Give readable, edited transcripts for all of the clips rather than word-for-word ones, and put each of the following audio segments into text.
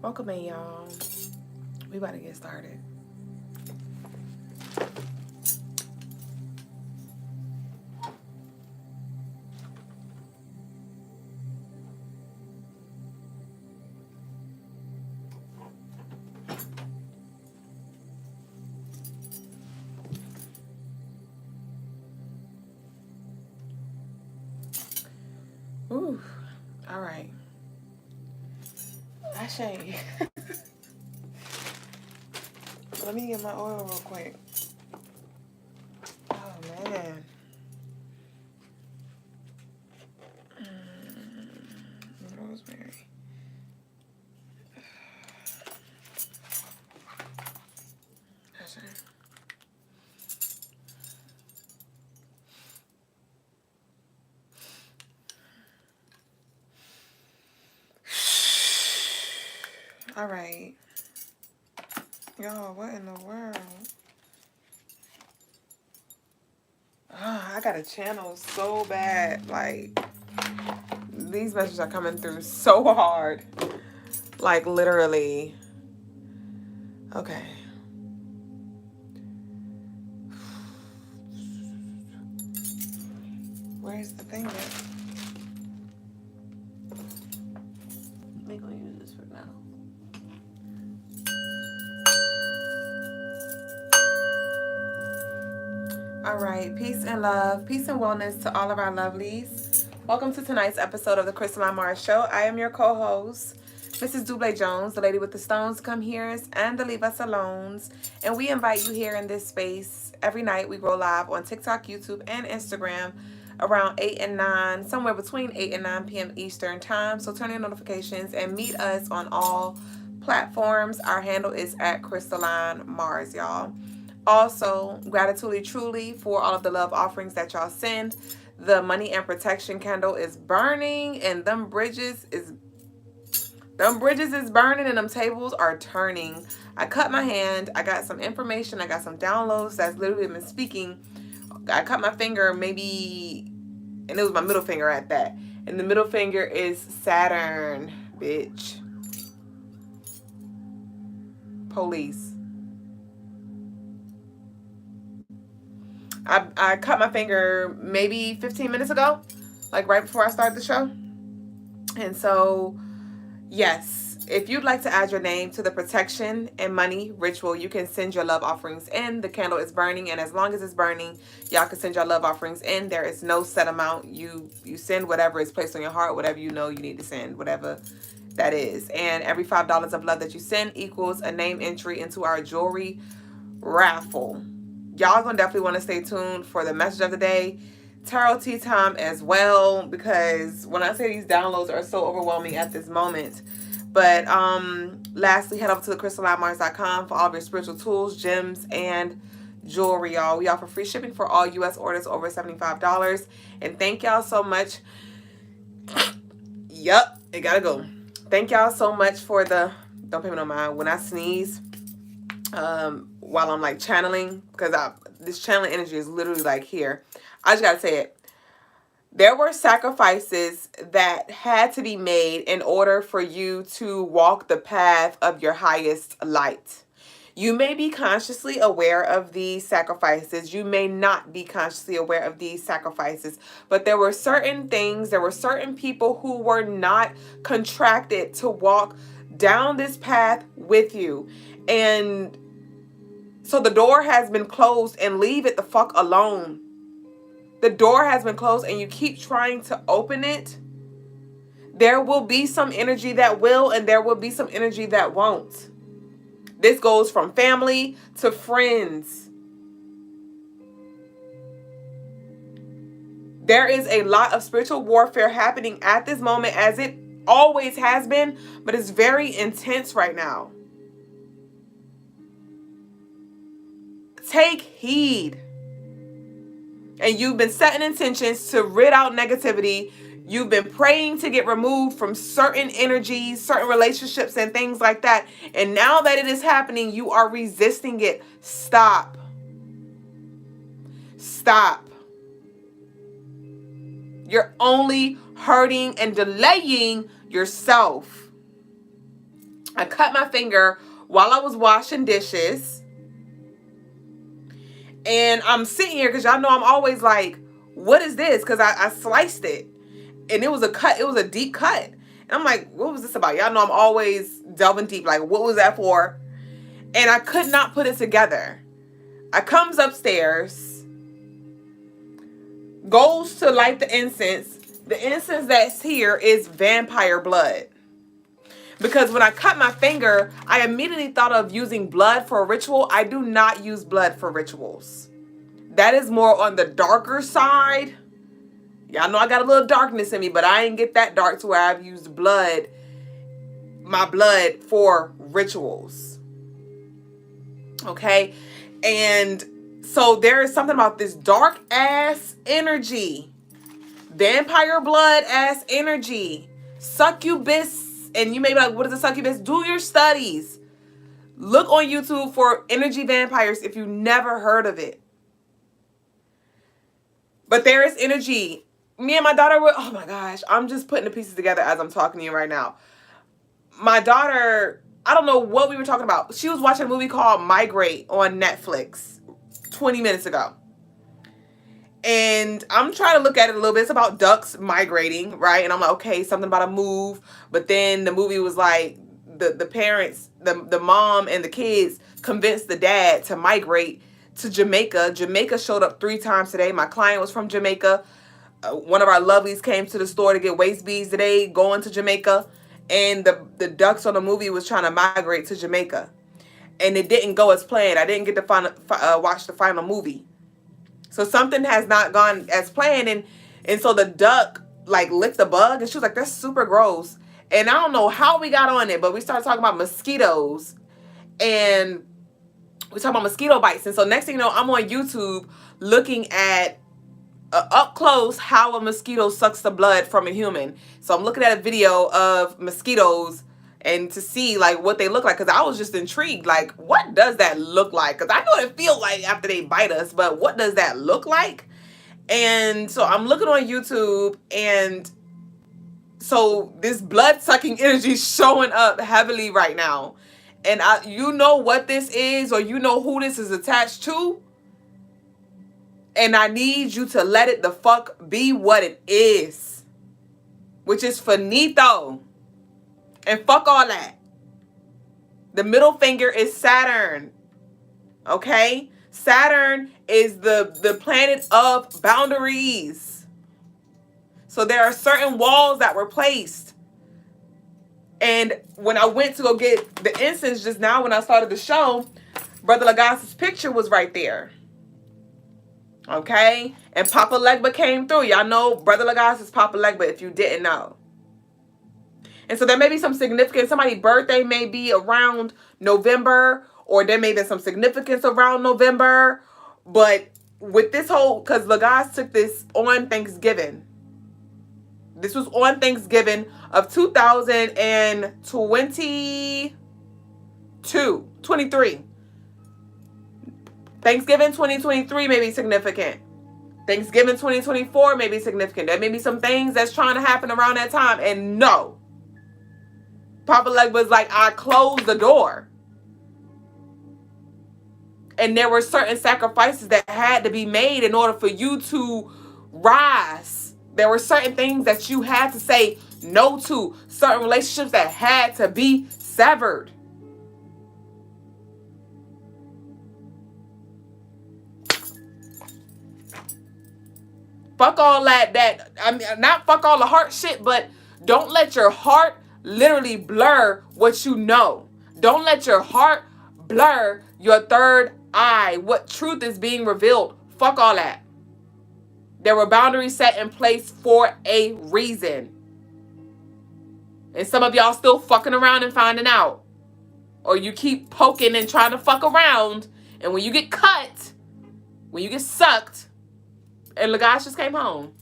Welcome in, y'all. We about to get started. Ooh, all right. Ashay. Let me get my oil real quick. Oh, man. Rosemary. Ashay. All right. Y'all, what in the world? I got a channel so bad. Like, these messages are coming through so hard. Like, literally. Okay. Where's the thing at? We're going to use this for now. All right, peace and love, peace and wellness to all of our lovelies. Welcome to tonight's episode of the Crystalinemarsshow. I am your co-host, Mrs. Duüblè Jones, the lady with the stones come here's and the leave us alones. And we invite you here in this space. Every night we go live on TikTok, YouTube, and Instagram around 8 and 9, somewhere between 8 and 9 p.m. Eastern time. So turn on your notifications and meet us on all platforms. Our handle is at Crystalinemars, y'all. Also, gratitude truly for all of the love offerings that y'all send. The money and protection candle is burning, and them bridges is burning, and them tables are turning. I cut my hand. I got some information. I got some downloads that's literally been speaking. I cut my finger, maybe, and it was my middle finger at that. And the middle finger is Saturn, bitch. Police. I cut my finger maybe 15 minutes ago, like right before I started the show. And so, yes, if you'd like to add your name to the protection and money ritual, you can send your love offerings in. The candle is burning, and as long as it's burning, y'all can send your love offerings in. There is no set amount. You send whatever is placed on your heart, whatever you know you need to send, whatever that is. And every $5 of love that you send equals a name entry into our jewelry raffle. Y'all gonna definitely want to stay tuned for the message of the day, tarot tea time as well, because when I say these downloads are so overwhelming at this moment. But lastly, head over to thecrystalinemars.com for all of your spiritual tools, gems, and jewelry, y'all. We offer free shipping for all U.S. orders over $75. And thank y'all so much. Yup, it gotta go. Thank y'all so much for the, don't pay me no mind when I sneeze. While I'm like channeling, because this channeling energy is literally like here. I just gotta say it. There were sacrifices that had to be made in order for you to walk the path of your highest light. You may be consciously aware of these sacrifices. You may not be consciously aware of these sacrifices. But there were certain things, there were certain people who were not contracted to walk down this path with you. And so the door has been closed, and leave it the fuck alone. The door has been closed and you keep trying to open it. There will be some energy that will, and there will be some energy that won't. This goes from family to friends. There is a lot of spiritual warfare happening at this moment, as it always has been, but it's very intense right now. Take heed. And you've been setting intentions to rid out negativity. You've been praying to get removed from certain energies, certain relationships, and things like that. And now that it is happening, you are resisting it. Stop. Stop. You're only hurting and delaying yourself. I cut my finger while I was washing dishes. And I'm sitting here because y'all know I'm always like, what is this? Because I sliced it. And it was a cut. It was a deep cut. And I'm like, what was this about? Y'all know I'm always delving deep. Like, what was that for? And I could not put it together. I comes upstairs, goes to light the incense. The incense that's here is vampire blood. Because when I cut my finger, I immediately thought of using blood for a ritual. I do not use blood for rituals. That is more on the darker side. Y'all know I got a little darkness in me, but I ain't get that dark to where I've used blood, my blood, for rituals. Okay? And so there is something about this dark ass energy. Vampire blood ass energy. Succubus. And you may be like, what is a succubus? Do your studies. Look on YouTube for energy vampires if you never heard of it. But there is energy. Me and my daughter were, oh my gosh, I'm just putting the pieces together as I'm talking to you right now. My daughter, I don't know what we were talking about. She was watching a movie called Migrate on Netflix 20 minutes ago. And I'm trying to look at it a little bit. It's about ducks migrating, right? And I'm like, okay, something about a move. But then the movie was like the parents, the mom and the kids convinced the dad to migrate to Jamaica. Jamaica showed up 3 times today. My client was from Jamaica. One of our lovelies came to the store to get waist beads today, going to Jamaica. And the ducks on the movie was trying to migrate to Jamaica. And it didn't go as planned. I didn't get to watch the final movie. So something has not gone as planned. And so the duck like licked the bug. And she was like, that's super gross. And I don't know how we got on it, but we started talking about mosquitoes. And we talking about mosquito bites. And so next thing you know, I'm on YouTube looking at up close how a mosquito sucks the blood from a human. So I'm looking at a video of mosquitoes and to see like what they look like, because I was just intrigued, like what does that look like? Because I know what it feels like after they bite us, but what does that look like? And so I'm looking on YouTube, and so this blood sucking energy is showing up heavily right now. And you know what this is, or you know who this is attached to. And I need you to let it the fuck be what it is, which is finito. And fuck all that. The middle finger is Saturn. Okay? Saturn is the planet of boundaries. So there are certain walls that were placed. And when I went to go get the incense just now, when I started the show, Brother Logas' picture was right there. Okay? And Papalegba came through. Y'all know Brother Logas is Papalegba if you didn't know. And so there may be some significance. Somebody's birthday may be around November, or there may be some significance around November. But with this whole, because Logas took this on Thanksgiving. This was on Thanksgiving of 2023. Thanksgiving 2023 may be significant. Thanksgiving 2024 may be significant. There may be some things that's trying to happen around that time. And no. Papalegba was like, I closed the door. And there were certain sacrifices that had to be made in order for you to rise. There were certain things that you had to say no to. Certain relationships that had to be severed. Fuck all that, I mean, not fuck all the heart shit, but don't let your heart literally blur what you know. Don't let your heart blur your third eye. What truth is being revealed. Fuck all that. There were boundaries set in place for a reason. And some of y'all still fucking around and finding out. Or you keep poking and trying to fuck around. And when you get cut, when you get sucked, and Logas just came home.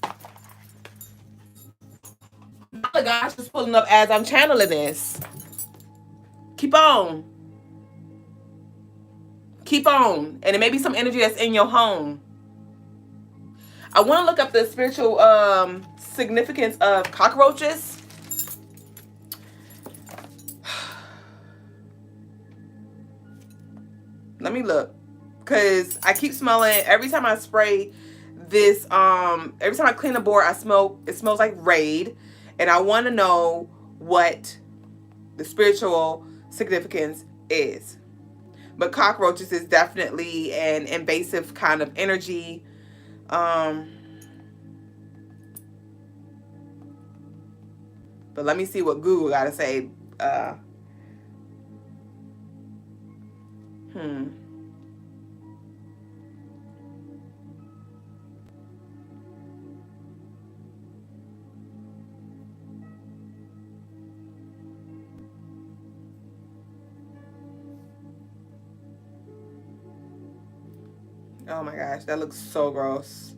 Logas is pulling up as I'm channeling this. Keep on. Keep on. And it may be some energy that's in your home. I want to look up the spiritual significance of cockroaches. Let me look. Because I keep smelling, every time I spray this, every time I clean the board, it smells like Raid. And I want to know what the spiritual significance is. But cockroaches is definitely an invasive kind of energy. But let me see what Google got to say. Oh my gosh, that looks so gross.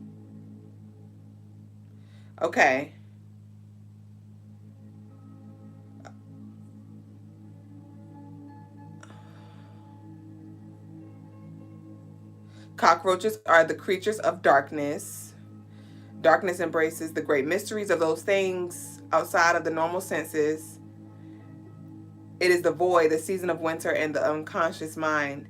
Okay. Cockroaches are the creatures of darkness. Darkness embraces the great mysteries of those things outside of the normal senses. It is the void, the season of winter, and the unconscious mind.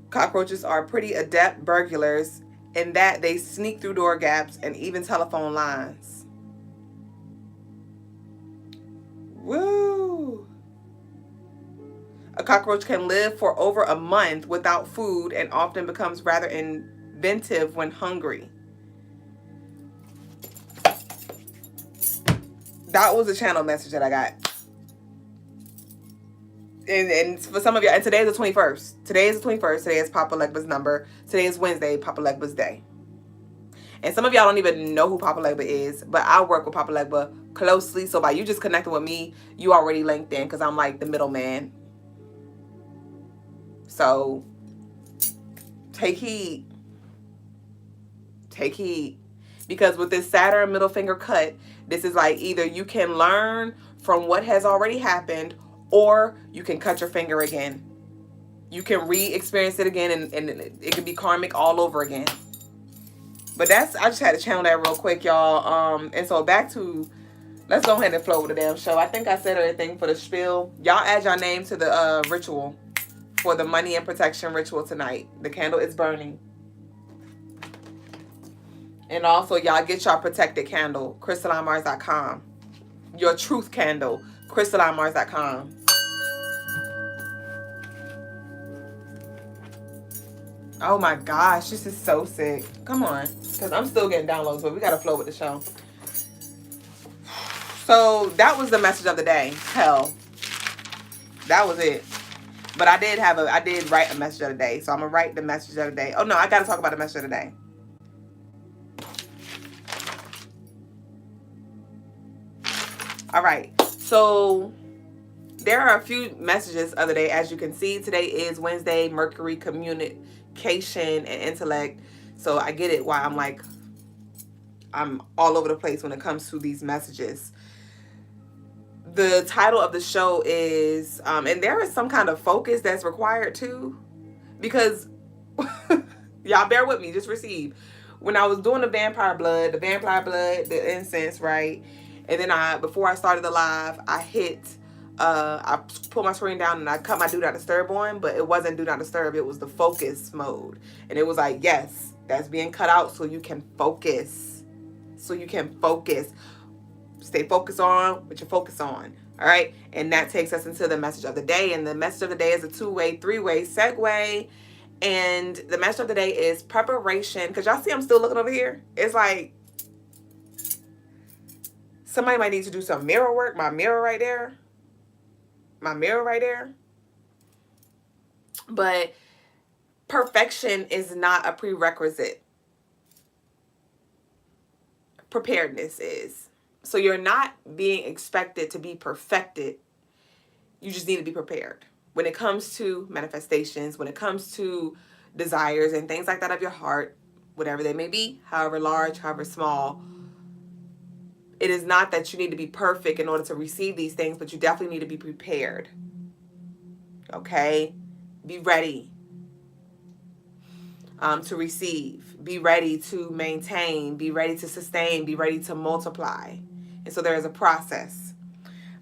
Cockroaches are pretty adept burglars in that they sneak through door gaps and even telephone lines. Woo! A cockroach can live for over a month without food and often becomes rather inventive when hungry. That was a channel message that I got. And for some of you, and today is the 21st. Today is the 21st. Today is Papalegba's number. Today is Wednesday, Papalegba's day. And some of y'all don't even know who Papalegba is, but I work with Papalegba closely. So by you just connecting with me, you already linked in because I'm like the middleman. So take heed. Take heed. Because with this Saturn middle finger cut, this is like either you can learn from what has already happened, or you can cut your finger again. You can re-experience it again, and it can be karmic all over again. But I just had to channel that real quick, y'all. And so back to, let's go ahead and flow with the damn show. I think I said everything for the spiel. Y'all add your name to the ritual for the money and protection ritual tonight. The candle is burning. And also, y'all get your protected candle, Crystalinemarsshow.com. Your truth candle, Crystalinemarsshow.com. Oh my gosh, this is so sick. Come on, because I'm still getting downloads, but we got to flow with the show. So that was the message of the day. Hell, that was it. But I did write a message of the day. So I'm going to write the message of the day. Oh no, I got to talk about the message of the day. All right, so there are a few messages of the day. As you can see, today is Wednesday, Mercury, communication, and intellect. So I get it why I'm all over the place when it comes to these messages. The title of the show is, and there is some kind of focus that's required too, because y'all bear with me, just receive. When I was doing the vampire blood, the incense, right? And then before I started the live, I put my screen down and I cut my do not disturb on, but it wasn't do not disturb. It was the focus mode. And it was like, yes, that's being cut out so you can focus. So you can focus. Stay focused on what you're focused on. All right. And that takes us into the message of the day. And the message of the day is a 2-way, 3-way segue. And the message of the day is preparation. Because y'all see I'm still looking over here. It's like, somebody might need to do some mirror work. My mirror right there. But perfection is not a prerequisite. Preparedness is. So you're not being expected to be perfected. You just need to be prepared. When it comes to manifestations, when it comes to desires and things like that of your heart, whatever they may be, however large, however small, it is not that you need to be perfect in order to receive these things, but you definitely need to be prepared. Okay? Be ready to receive. Be ready to maintain. Be ready to sustain. Be ready to multiply. And so there is a process.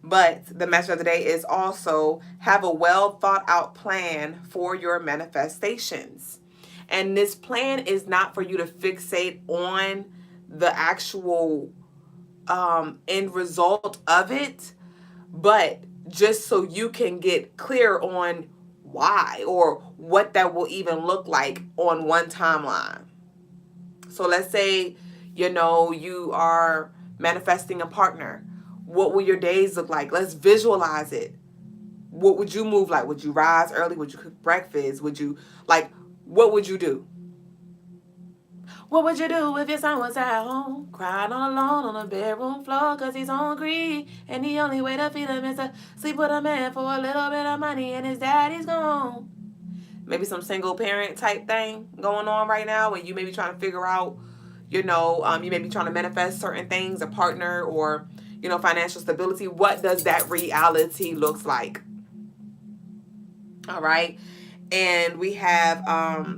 But the message of the day is also have a well thought out plan for your manifestations. And this plan is not for you to fixate on the actual end result of it, but just so you can get clear on why or what that will even look like on one timeline. So let's say, you are manifesting a partner. What will your days look like? Let's visualize it. What would you move like? Would you rise early? Would you cook breakfast? What would you do? What would you do if your son was at home, crying all alone on the bedroom floor because he's hungry, and the only way to feed him is to sleep with a man for a little bit of money and his daddy's gone? Maybe some single parent type thing going on right now, and you may be trying to figure out, you may be trying to manifest certain things, a partner or, financial stability. What does that reality looks like? All right. And we have,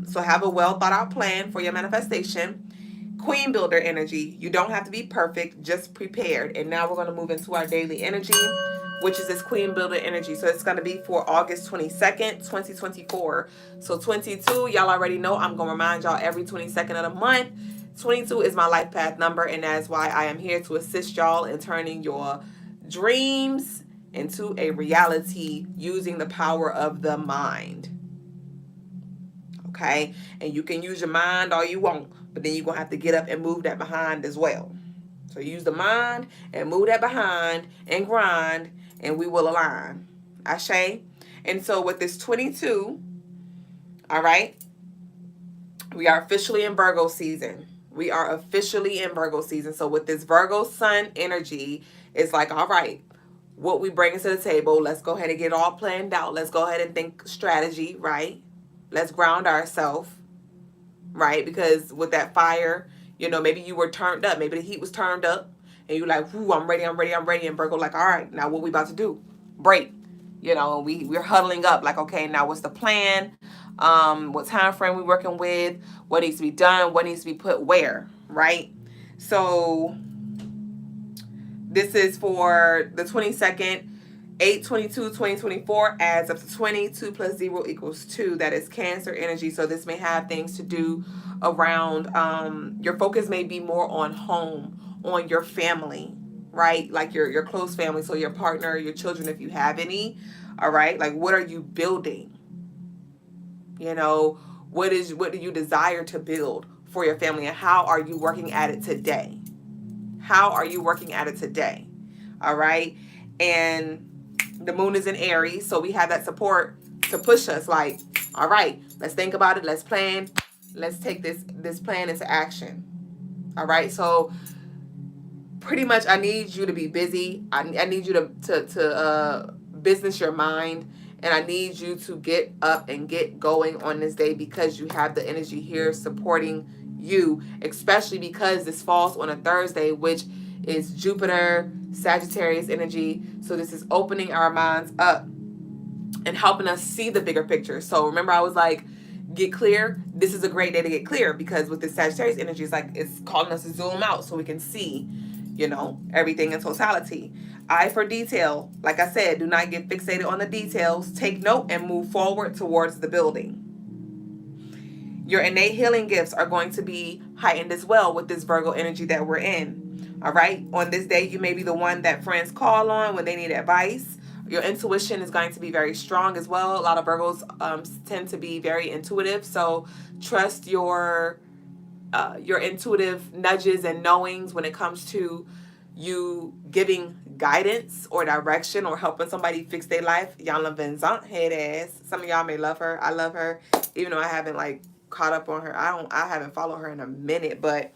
so have a well thought out plan for your manifestation. Queen builder energy. You don't have to be perfect, just prepared. And now we're going to move into our daily energy, which is this queen builder energy. So it's going to be for August 22nd, 2024. So 22, y'all already know, I'm going to remind y'all every 22nd of the month. 22 is my life path number, and that's why I am here to assist y'all in turning your dreams into a reality using the power of the mind. Okay? And you can use your mind all you want, but then you're going to have to get up and move that behind as well. So use the mind and move that behind and grind, and we will align. Ashe? And so with this 22, all right, we are officially in Virgo season. We are officially in Virgo season. So with this Virgo sun energy, it's like, all right, what we bring to the table, let's go ahead and get it all planned out. Let's go ahead and think strategy, right? Let's ground ourselves, right? Because with that fire, maybe you were turned up. Maybe the heat was turned up. And you're like, whoo, I'm ready. And Virgo like, all right, now what we about to do? Break. We're huddling up like, okay, now what's the plan? What time frame we working with? What needs to be done? What needs to be put where, right? So this is for the 22nd, 8/22/2024 adds up to 20. 2 plus 0 equals 2. That is Cancer energy. So this may have things to do around, your focus may be more on home, on your family, right? Like your close family. So your partner, your children, if you have any. All right. Like, what are you building? What do you desire to build for your family, and how are you working at it today? How are you working at it today? All right. And the moon is in Aries, so we have that support to push us like, all right, let's think about it. Let's plan. Let's take this plan into action. All right. So pretty much I need you to be busy. I need you to business your mind. And I need you to get up and get going on this day, because you have the energy here supporting you, especially because this falls on a Thursday, which is Jupiter, Sagittarius energy. So this is opening our minds up and helping us see the bigger picture. So remember, I was like, get clear. This is a great day to get clear, because with this Sagittarius energy, it's calling us to zoom out so we can see, everything in totality. Eye for detail. Like I said, do not get fixated on the details. Take note and move forward towards the building. Your innate healing gifts are going to be heightened as well with this Virgo energy that we're in. All right. On this day, you may be the one that friends call on when they need advice. Your intuition is going to be very strong as well. A lot of Virgos tend to be very intuitive. So trust your intuitive nudges and knowings when it comes to you giving guidance or direction or helping somebody fix their life. Yana Vincent, head ass. Some of y'all may love her. I love her, even though I haven't caught up on her. I haven't followed her in a minute, but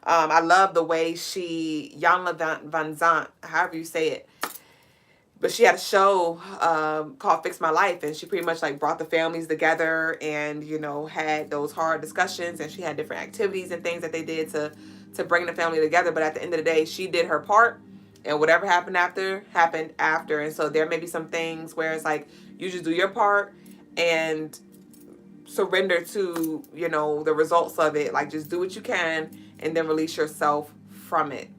I love the way Yana Vincent, however you say it. But she had a show called Fix My Life, and she pretty much brought the families together and, had those hard discussions, and she had different activities and things that they did to bring the family together. But at the end of the day, she did her part, and whatever happened after, happened after. And so there may be some things where it's you just do your part and surrender to, the results of it. Just do what you can and then release yourself from it.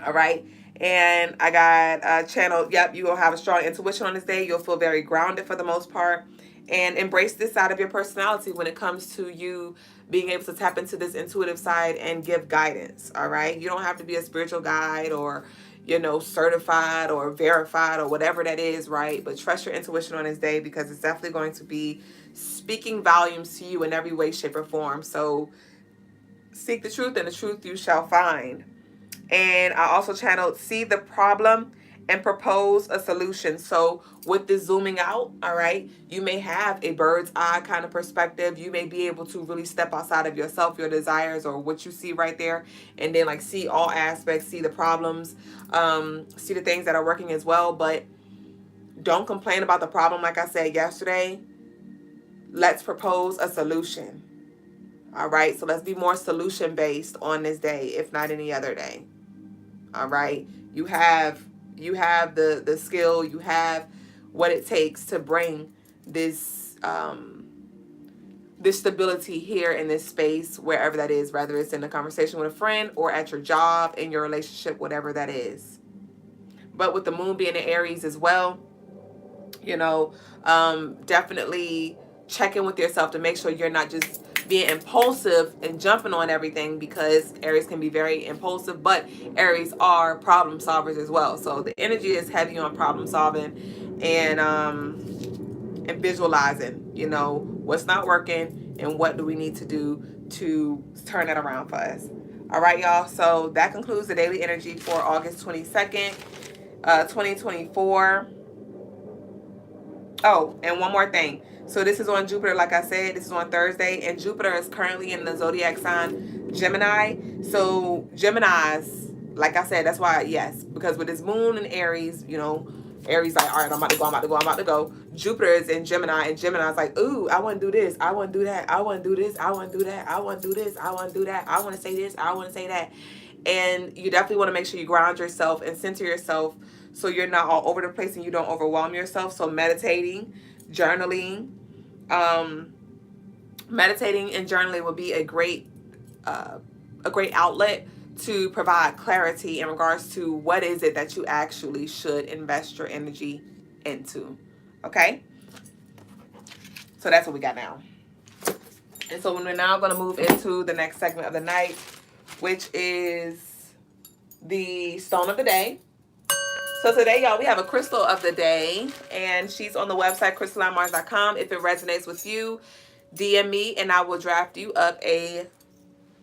All right. And I got channel, yep, you will have a strong intuition on this day. You'll feel very grounded for the most part. And embrace this side of your personality when it comes to you being able to tap into this intuitive side and give guidance, all right? You don't have to be a spiritual guide or, you know, certified or verified or whatever that is, right? But trust your intuition on this day, because it's definitely going to be speaking volumes to you in every way, shape, or form. So seek the truth, and the truth you shall find. And I also channeled see the problem and propose a solution. So with this zooming out, all right, you may have a bird's eye kind of perspective. You may be able to really step outside of yourself, your desires, or what you see right there, and then like see all aspects, see the problems, see the things that are working as well. But don't complain about the problem. Like I said yesterday, let's propose a solution. All right, so let's be more solution based on this day, if not any other day. All right, you have the skill, you have what it takes to bring this this stability here in this space, wherever that is, whether it's in a conversation with a friend or at your job, in your relationship, whatever that is. But with the moon being in Aries as well, you know, definitely check in with yourself to make sure you're not just being impulsive and jumping on everything, because Aries can be very impulsive, but Aries are problem solvers as well. So the energy is heavy on problem solving and visualizing, you know, what's not working and what do we need to do to turn that around for us. All right, y'all. So that concludes the daily energy for August 22nd, 2024. Oh, and one more thing. So this is on Jupiter, like I said, this is on Thursday, and Jupiter is currently in the zodiac sign Gemini. So Geminis, like I said, that's why, yes, because with this moon in Aries, you know, Aries like, all right, I'm about to go. Jupiter is in Gemini, and Gemini's like, ooh, I want to do this, I want to do that, I want to do this, I want to do that, I want to do this, I want to do that, I want to say this, I want to say that. And you definitely want to make sure you ground yourself and center yourself so you're not all over the place and you don't overwhelm yourself. So meditating, journaling, meditating and journaling will be a great outlet to provide clarity in regards to what is it that you actually should invest your energy into. Okay, so that's what we got now. And so we're now going to move into the next segment of the night, which is the stone of the day. So today, y'all, we have a crystal of the day, and she's on the website Crystalinemarsshow.com. If it resonates with you, DM me, and I will draft you up a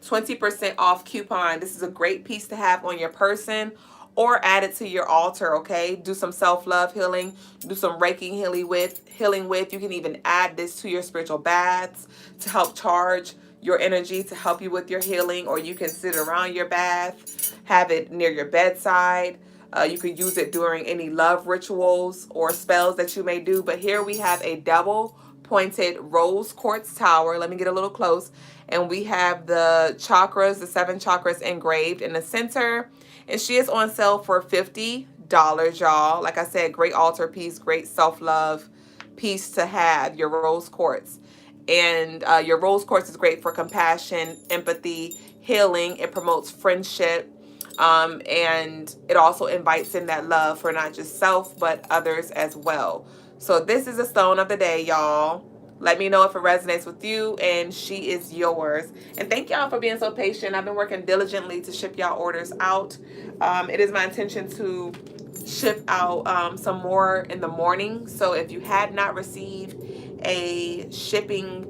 20% off coupon. This is a great piece to have on your person or add it to your altar, okay? Do some self-love healing, do some Reiki healing with. You can even add this to your spiritual baths to help charge your energy, to help you with your healing, or you can sit around your bath, have it near your bedside. You could use it during any love rituals or spells that you may do. But here we have a double pointed rose quartz tower. Let me get a little close. And we have the chakras, the 7 chakras engraved in the center. And she is on sale for $50, y'all. Like I said, great altar piece, great self-love piece to have, your rose quartz. And your rose quartz is great for compassion, empathy, healing. It promotes friendship. And it also invites in that love for not just self, but others as well. So this is a stone of the day, y'all. Let me know if it resonates with you, and she is yours. And thank y'all for being so patient. I've been working diligently to ship y'all orders out. It is my intention to ship out some more in the morning. So if you had not received a shipping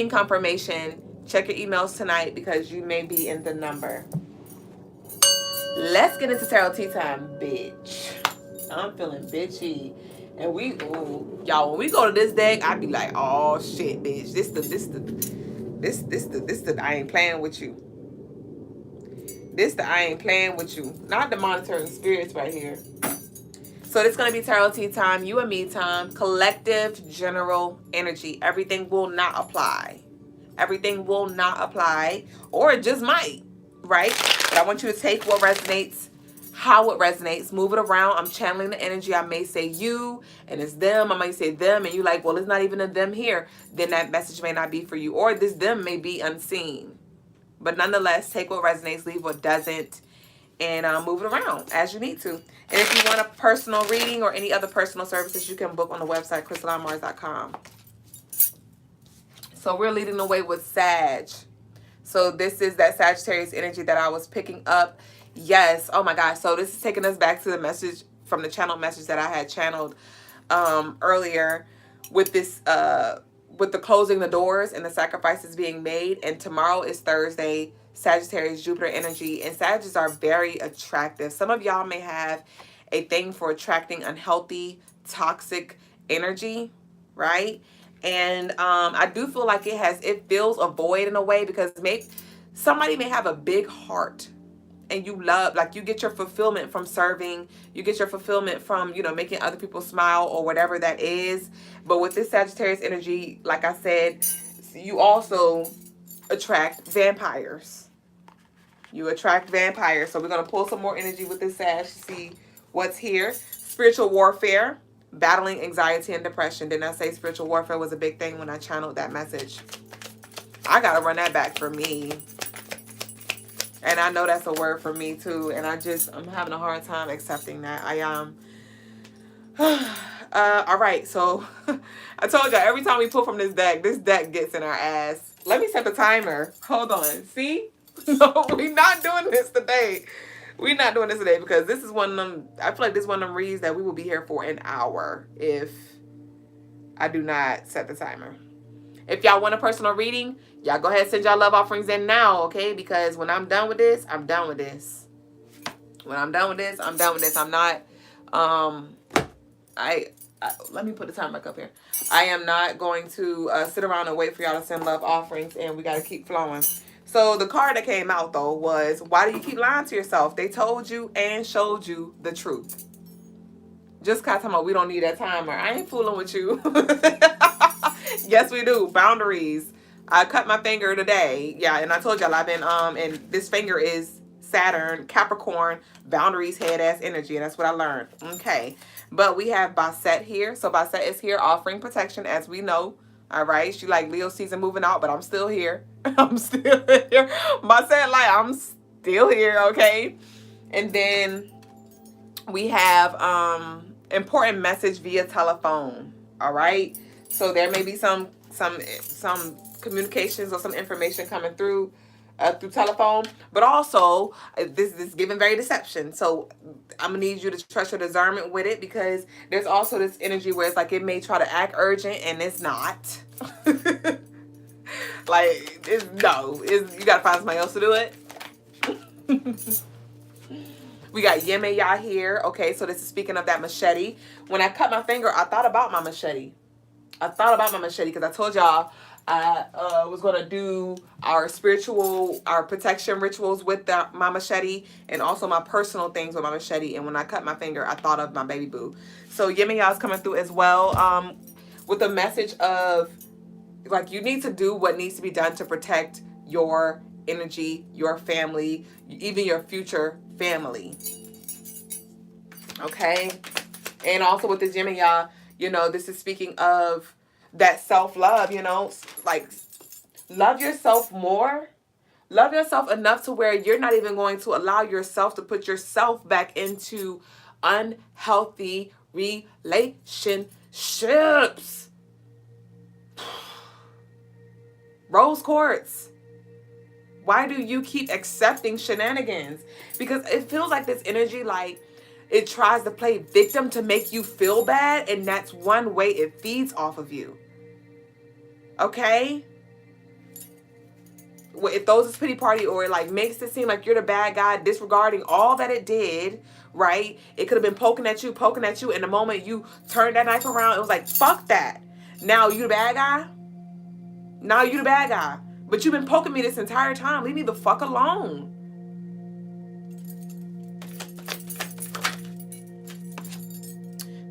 confirmation, check your emails tonight, because you may be in the number. Let's get into tarot tea time, bitch. I'm feeling bitchy. And y'all, when we go to this deck, I be like, oh shit, bitch. This the I ain't playing with you. This the I ain't playing with you. Not the monitoring spirits right here. So this is going to be tarot tea time, you and me time, collective general energy. Everything will not apply. Everything will not apply, or it just might, right? But I want you to take what resonates, how it resonates, move it around. I'm channeling the energy. I may say you, and it's them. I might say them, and you like, well, it's not even a them here. Then that message may not be for you, or this them may be unseen. But nonetheless, take what resonates, leave what doesn't. and move it around as you need to. And if you want a personal reading or any other personal services, you can book on the website, crystalinemarsshow.com. So we're leading the way with Sag. So this is that Sagittarius energy that I was picking up. Yes. Oh my gosh. So this is taking us back to the message from the channel message that I had channeled earlier with this with the closing the doors and the sacrifices being made. And tomorrow is Thursday, Sagittarius Jupiter energy, and Sagittarius are very attractive. Some of y'all may have a thing for attracting unhealthy, toxic energy, right? And I do feel like it fills a void in a way, because maybe somebody may have a big heart and you love, like, you get your fulfillment from serving, you get your fulfillment from, you know, making other people smile or whatever that is. But with this Sagittarius energy, like I said, you also attract vampires. You attract vampires. So we're going to pull some more energy with this Sag to see what's here. Spiritual warfare, battling anxiety and depression. Didn't I say spiritual warfare was a big thing when I channeled that message? I got to run that back for me. And I know that's a word for me too. And I'm having a hard time accepting that. All right. So I told y'all, every time we pull from this deck gets in our ass. Let me set the timer. Hold on. See? No, we're not doing this today. We're not doing this today, because this is one of them. I feel like this is one of them reads that we will be here for an hour if I do not set the timer. If y'all want a personal reading, y'all go ahead and send y'all love offerings in now, okay? Because when I'm done with this, I'm done with this. When I'm done with this, I'm done with this. I'm not, let me put the time back up here. I am not going to sit around and wait for y'all to send love offerings, and we got to keep flowing. So the card that came out, though, was, why do you keep lying to yourself? They told you and showed you the truth. Just kind of talking about, we don't need that timer. I ain't fooling with you. Yes, we do. Boundaries. I cut my finger today. Yeah, and I told y'all I've been, and this finger is Saturn, Capricorn, boundaries, head-ass energy, and that's what I learned. Okay. But we have Basset here. So Basset is here offering protection, as we know. All right. She like Leo season moving out, but I'm still here. I'm still here. Basset, like, I'm still here, okay? And then we have important message via telephone. All right. So there may be some communications or some information coming through telephone, but also this is giving very deception. So I'm gonna need you to trust your discernment with it, because there's also this energy where it's like it may try to act urgent and it's not. Like, you gotta find somebody else to do it. We got Yemeya here. Okay, so this is speaking of that machete. When I cut my finger, I thought about my machete. Because I told y'all I was going to do our protection rituals with my machete, and also my personal things with my machete. And when I cut my finger, I thought of my baby boo. So Yemeya is coming through as well, with a message of, like, you need to do what needs to be done to protect your energy, your family, even your future family. Okay? And also with this Yemeya, you know, this is speaking of that self-love, you know, like, love yourself more. Love yourself enough to where you're not even going to allow yourself to put yourself back into unhealthy relationships. Rose quartz. Why do you keep accepting shenanigans? Because it feels like this energy, like, it tries to play victim to make you feel bad, and that's one way it feeds off of you. Okay? Well, it throws this pity party, or it like makes it seem like you're the bad guy, disregarding all that it did, right? It could have been poking at you, and the moment you turned that knife around, it was like, fuck that. Now you the bad guy? But you've been poking me this entire time. Leave me the fuck alone.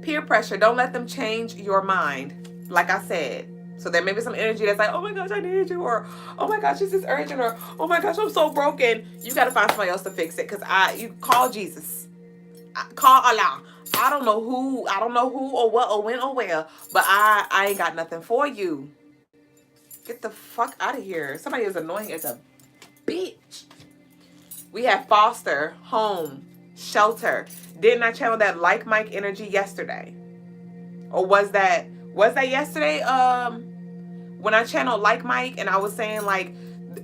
Peer pressure. Don't let them change your mind. Like I said. So there may be some energy that's like, oh my gosh, I need you. Or, oh my gosh, this is urgent. Or, oh my gosh, I'm so broken. You got to find somebody else to fix it. Because you call Jesus. Call Allah. I don't know who or what or when or where. But I ain't got nothing for you. Get the fuck out of here. Somebody is annoying as a bitch. We have foster, home, shelter. Didn't I channel that like Mike energy yesterday? Or was that yesterday? When I channeled like Mike and I was saying like,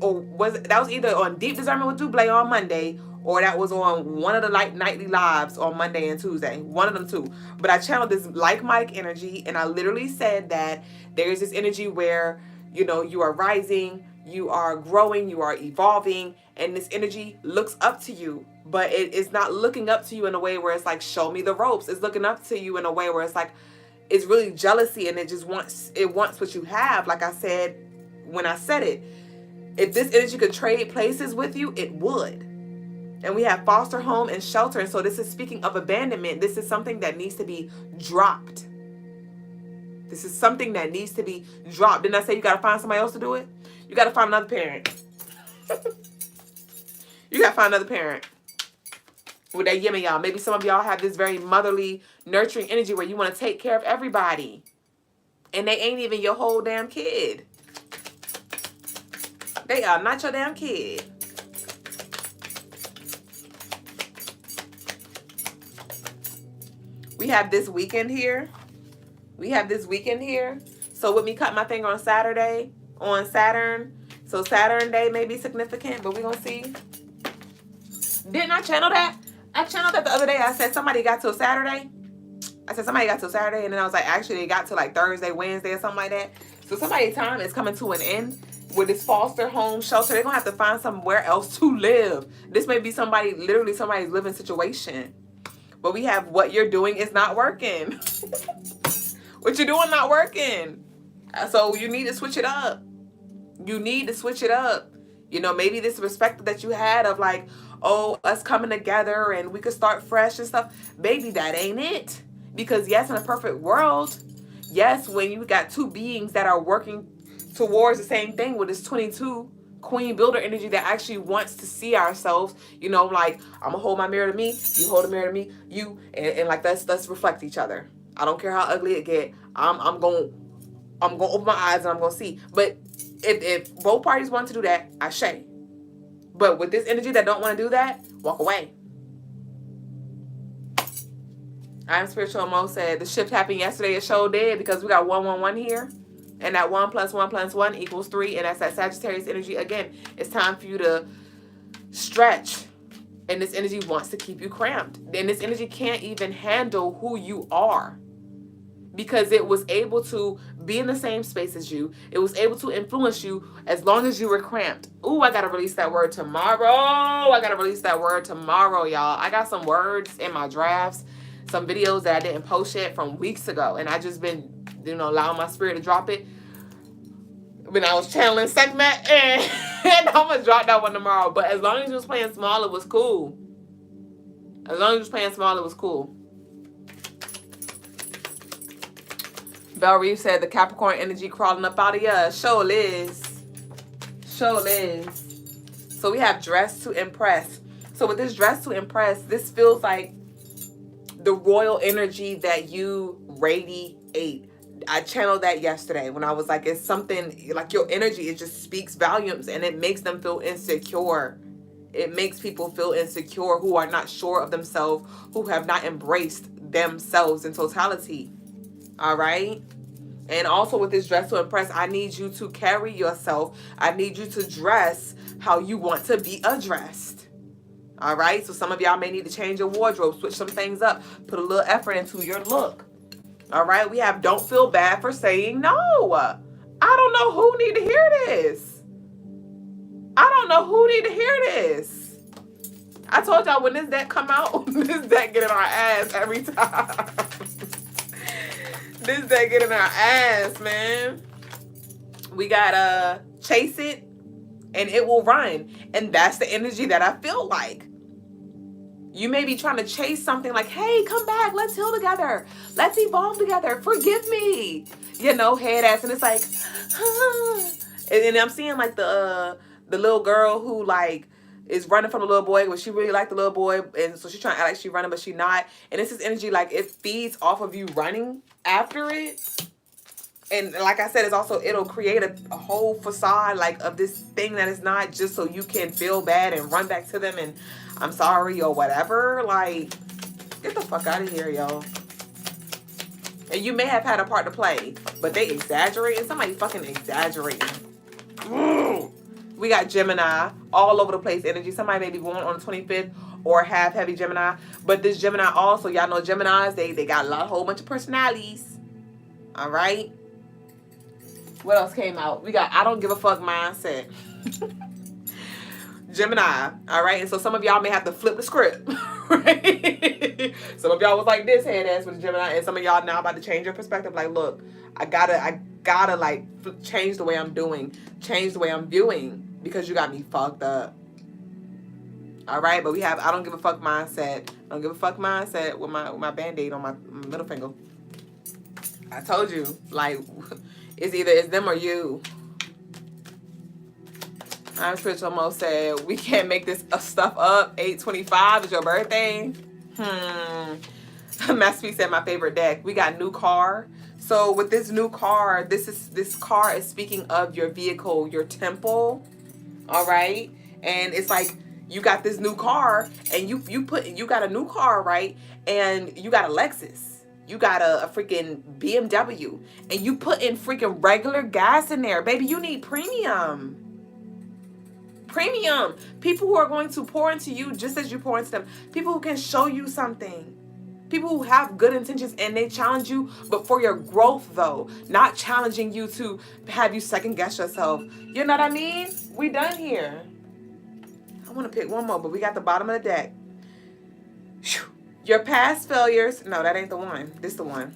or that was either on Deep Discernment with Duüblè on Monday, or that was on one of the nightly lives on Monday and Tuesday. One of them two. But I channeled this like Mike energy, and I literally said that there's this energy where, you know, you are rising, you are growing, you are evolving, and this energy looks up to you. But it is not looking up to you in a way where it's like, show me the ropes. It's looking up to you in a way where it's like, it's really jealousy, and it wants what you have. Like I said when I said it, if this energy could trade places with you, it would. And we have foster home and shelter. And so this is speaking of abandonment. This is something that needs to be dropped. This is something that needs to be dropped. Didn't I say you got to find somebody else to do it? You got to find another parent. You got to find another parent. With that yimmy, y'all. Maybe some of y'all have this very motherly, nurturing energy where you want to take care of everybody. And they ain't even your whole damn kid. They are not your damn kid. We have this weekend here. So with me cutting my finger on Saturday, on Saturn. So Saturn day may be significant, but we're going to see. Didn't I channel that? I channeled that the other day. I said somebody got till Saturday. And then I was like, actually, they got to like Thursday, Wednesday, or something like that. So somebody's time is coming to an end with this foster home shelter. They're going to have to find somewhere else to live. This may be literally somebody's living situation. But we have what you're doing is not working. What you're doing not working. So you need to switch it up. You know, maybe this respect that you had of like, oh, us coming together and we could start fresh and stuff. Baby, that ain't it. Because yes, in a perfect world, yes, when you got two beings that are working towards the same thing with this 22 queen builder energy that actually wants to see ourselves, you know, like, I'm gonna hold my mirror to me, you hold the mirror to me, you, and like let's reflect each other. I don't care how ugly it get. I'm gonna open my eyes and I'm gonna see. But if both parties want to do that, I say. But with this energy that don't want to do that, walk away. I Am Spiritual Mo said the shift happened yesterday. It showed dead because we got 111 here. And that 1 + 1 + 1 = 3. And that's that Sagittarius energy. Again, it's time for you to stretch. And this energy wants to keep you cramped. And this energy can't even handle who you are. Because it was able to be in the same space as you. It was able to influence you as long as you were cramped. Ooh, I got to release that word tomorrow. Y'all. I got some words in my drafts. Some videos that I didn't post yet from weeks ago. And I just been, you know, allowing my spirit to drop it. When I was channeling segment. And I'm going to drop that one tomorrow. But as long as you was playing small, it was cool. Belle Reeve said the Capricorn energy crawling up out of ya. Sure is. So we have dress to impress. So with this dress to impress, this feels like the royal energy that you radiate. I channeled that yesterday when I was like, it's something like your energy, it just speaks volumes and it makes them feel insecure. It makes people feel insecure who are not sure of themselves, who have not embraced themselves in totality. All right. And also with this dress to impress, I need you to carry yourself. I need you to dress how you want to be addressed. All right. So some of y'all may need to change your wardrobe, switch some things up, put a little effort into your look. All right. We have don't feel bad for saying no. I don't know who need to hear this. I told y'all when this deck come out, this deck get in our ass every time. This deck get in our ass, man. We got chase it and it will run. And that's the energy that I feel like. You may be trying to chase something like, hey, come back. Let's heal together. Let's evolve together. Forgive me. You know, head ass. And it's like, and I'm seeing like the little girl who like is running from the little boy, but she really liked the little boy, and so she's trying to act like she's running, but she's not. And it's this energy like it feeds off of you running after it. And like I said, it's also, it'll create a whole facade like of this thing that is not, just so you can feel bad and run back to them and I'm sorry or whatever. Like, get the fuck out of here, y'all. And you may have had a part to play, but they exaggerating. Somebody fucking exaggerating. We got Gemini, all over the place energy. Somebody may be born on the 25th or have heavy Gemini. But this Gemini also, y'all know Geminis, they got a whole bunch of personalities. All right. What else came out? We got I don't give a fuck mindset. Gemini. All right. And so some of y'all may have to flip the script. Right? Some of y'all was like this head ass with Gemini. And some of y'all now about to change your perspective. Like, look, I gotta like change the way I'm doing. Change the way I'm viewing. Because you got me fucked up. All right. But we have I don't give a fuck mindset. I don't give a fuck mindset with my band-aid on my middle finger. I told you. Like, it's either it's them or you. I'm Spiritual Mo said, we can't make this stuff up. 8/25 is your birthday. Masterpiece said, my favorite deck. We got new car. So with this new car, this car is speaking of your vehicle, your temple. All right. And it's like you got this new car and you got a new car, right? And you got a Lexus. You got a freaking BMW and you put in freaking regular gas in there. Baby, you need premium. Premium. People who are going to pour into you just as you pour into them. People who can show you something. People who have good intentions and they challenge you, but for your growth though. Not challenging you to have you second guess yourself. You know what I mean? We done here. I want to pick one more, but we got the bottom of the deck. Whew. Your past failures. No, that ain't the one. This the one.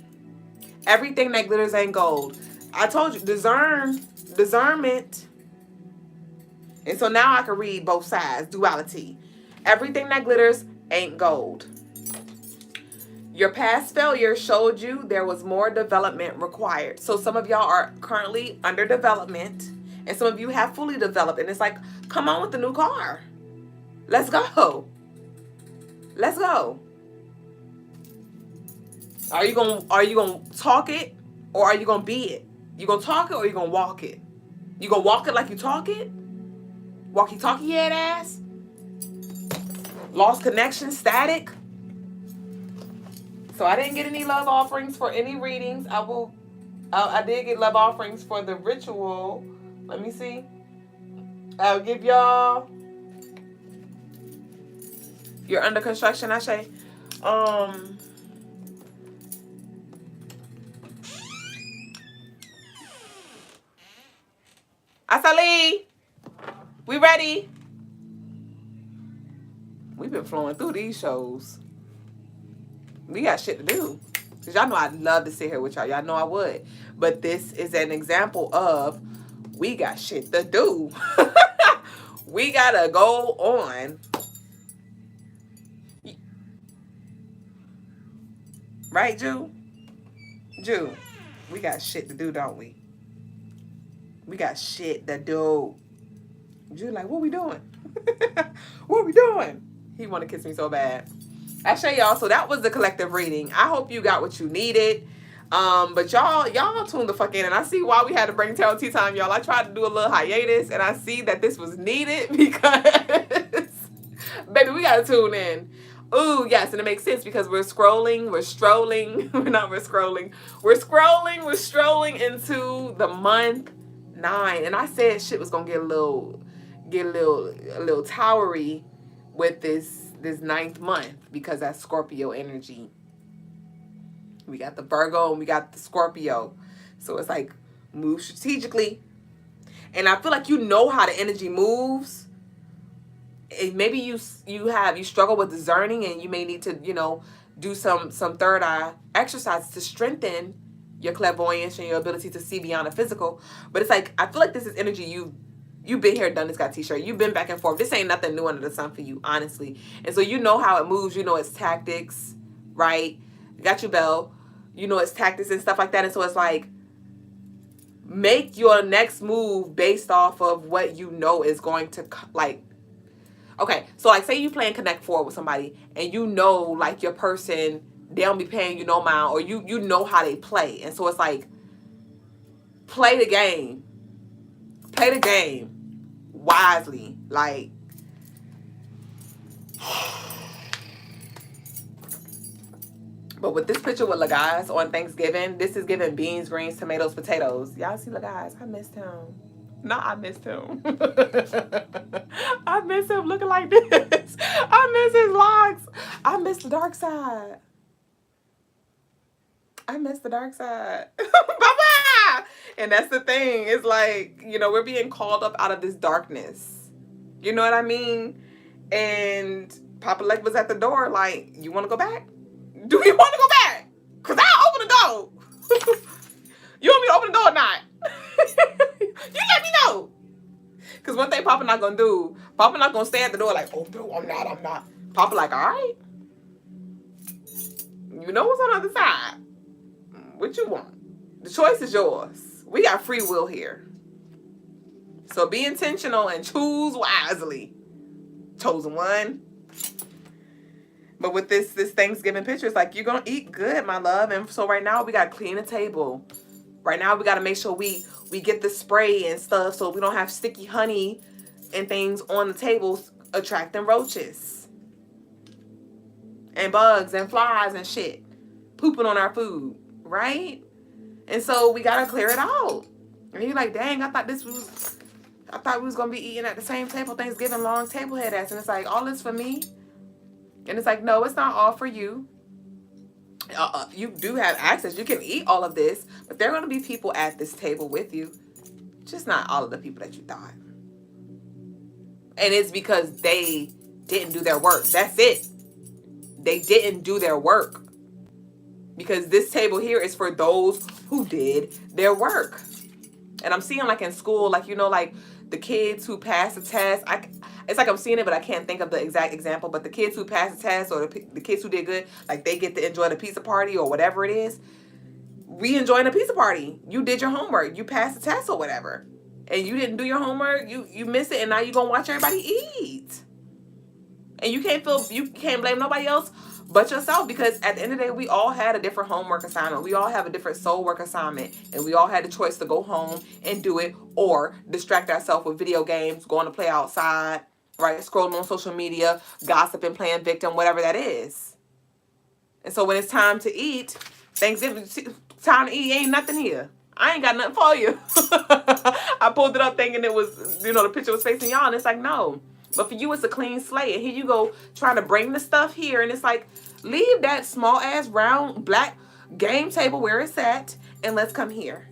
Everything that glitters ain't gold. I told you, discernment. And so now I can read both sides. Duality. Everything that glitters ain't gold. Your past failure showed you there was more development required. So some of y'all are currently under development. And some of you have fully developed. And it's like, come on with the new car. Let's go. Let's go. Are you gonna talk it or are you gonna be it? You gonna talk it or you gonna walk it? You gonna walk it like you talk it? Walkie-talkie head ass? Lost connection, static? So I didn't get any love offerings for any readings. I did get love offerings for the ritual. Let me see. I'll give y'all. You're under construction, I say. Asali, we ready? We've been flowing through these shows. We got shit to do. Because y'all know I'd love to sit here with y'all. Y'all know I would. But this is an example of we got shit to do. We gotta go on. Right, Jew? Jew, we got shit to do, don't we? We got shit to do. Jew like, what we doing? What we doing? He want to kiss me so bad. I show y'all. So that was the collective reading. I hope you got what you needed. But y'all tuned the fuck in, and I see why we had to bring Tarot Tea Time, y'all. I tried to do a little hiatus, and I see that this was needed because, baby, we gotta tune in. Ooh, yes, and it makes sense because we're strolling into the month 9, and I said shit was gonna get a little towery with this 9th month because that's Scorpio energy. We got the Virgo and we got the Scorpio, so it's like move strategically, and I feel like you know how the energy moves. Maybe you struggle with discerning, and you may need to do some third eye exercises to strengthen your clairvoyance and your ability to see beyond the physical. But it's like I feel like this is energy you've been here, done this, got t-shirt. You've been back and forth. This ain't nothing new under the sun for you, honestly. And so you know how it moves. You know its tactics, right? Got you, Belle. You know its tactics and stuff like that. And so it's like, make your next move based off of what you know is going to, like, okay, so like say you playing Connect 4 with somebody and you know like your person, they don't be paying you no mind, or you know how they play. And so it's like, play the game. Play the game wisely. Like, but with this picture with Logas on Thanksgiving, this is giving beans, greens, tomatoes, potatoes. Y'all see Logas? I missed him. No, I missed him. I miss him looking like this. I miss his locks. I miss the dark side. I miss the dark side. Bye-bye. And that's the thing. It's like, you know, we're being called up out of this darkness. You know what I mean? And Papalegba was at the door like, you want to go back? Do you want to go back? Because I'll open the door. You want me to open the door or not? You let me know. Because one thing Papa not going to do, Papa not going to stay at the door like, oh, no, I'm not. Papa like, all right. You know what's on the other side. What you want? The choice is yours. We got free will here. So be intentional and choose wisely. Chosen one. But with this Thanksgiving picture, it's like, you're going to eat good, my love. And so right now, we got to clean the table. Right now, we got to make sure we get the spray and stuff so we don't have sticky honey and things on the tables attracting roaches. And bugs and flies and shit. Pooping on our food, right? And so we got to clear it out. And you're like, dang, I thought we was going to be eating at the same table, Thanksgiving, long table head ass. And it's like, all this for me? And it's like, no, it's not all for you. You do have access. You can eat all of this, but there are going to be people at this table with you. Just not all of the people that you thought. And it's because they didn't do their work. That's it. They didn't do their work. Because this table here is for those who did their work. And I'm seeing like in school, like, you know, like the kids who pass the test. It's like I'm seeing it, but I can't think of the exact example. But the kids who pass the test or the kids who did good, like they get to enjoy the pizza party or whatever it is. We enjoying a pizza party. You did your homework. You passed the test or whatever. And you didn't do your homework. You missed it. And now you're going to watch everybody eat. And you can't blame nobody else but yourself, because at the end of the day, we all had a different homework assignment. We all have a different soul work assignment. And we all had the choice to go home and do it or distract ourselves with video games, going to play outside, right? Scrolling on social media, gossiping, playing victim, whatever that is. And so when it's time to eat, Thanksgiving, time to eat, ain't nothing here. I ain't got nothing for you. I pulled it up thinking it was, you know, the picture was facing y'all. And it's like, no. But for you, it's a clean slate. And here you go trying to bring the stuff here. And it's like, leave that small ass round black game table where it's at. And let's come here.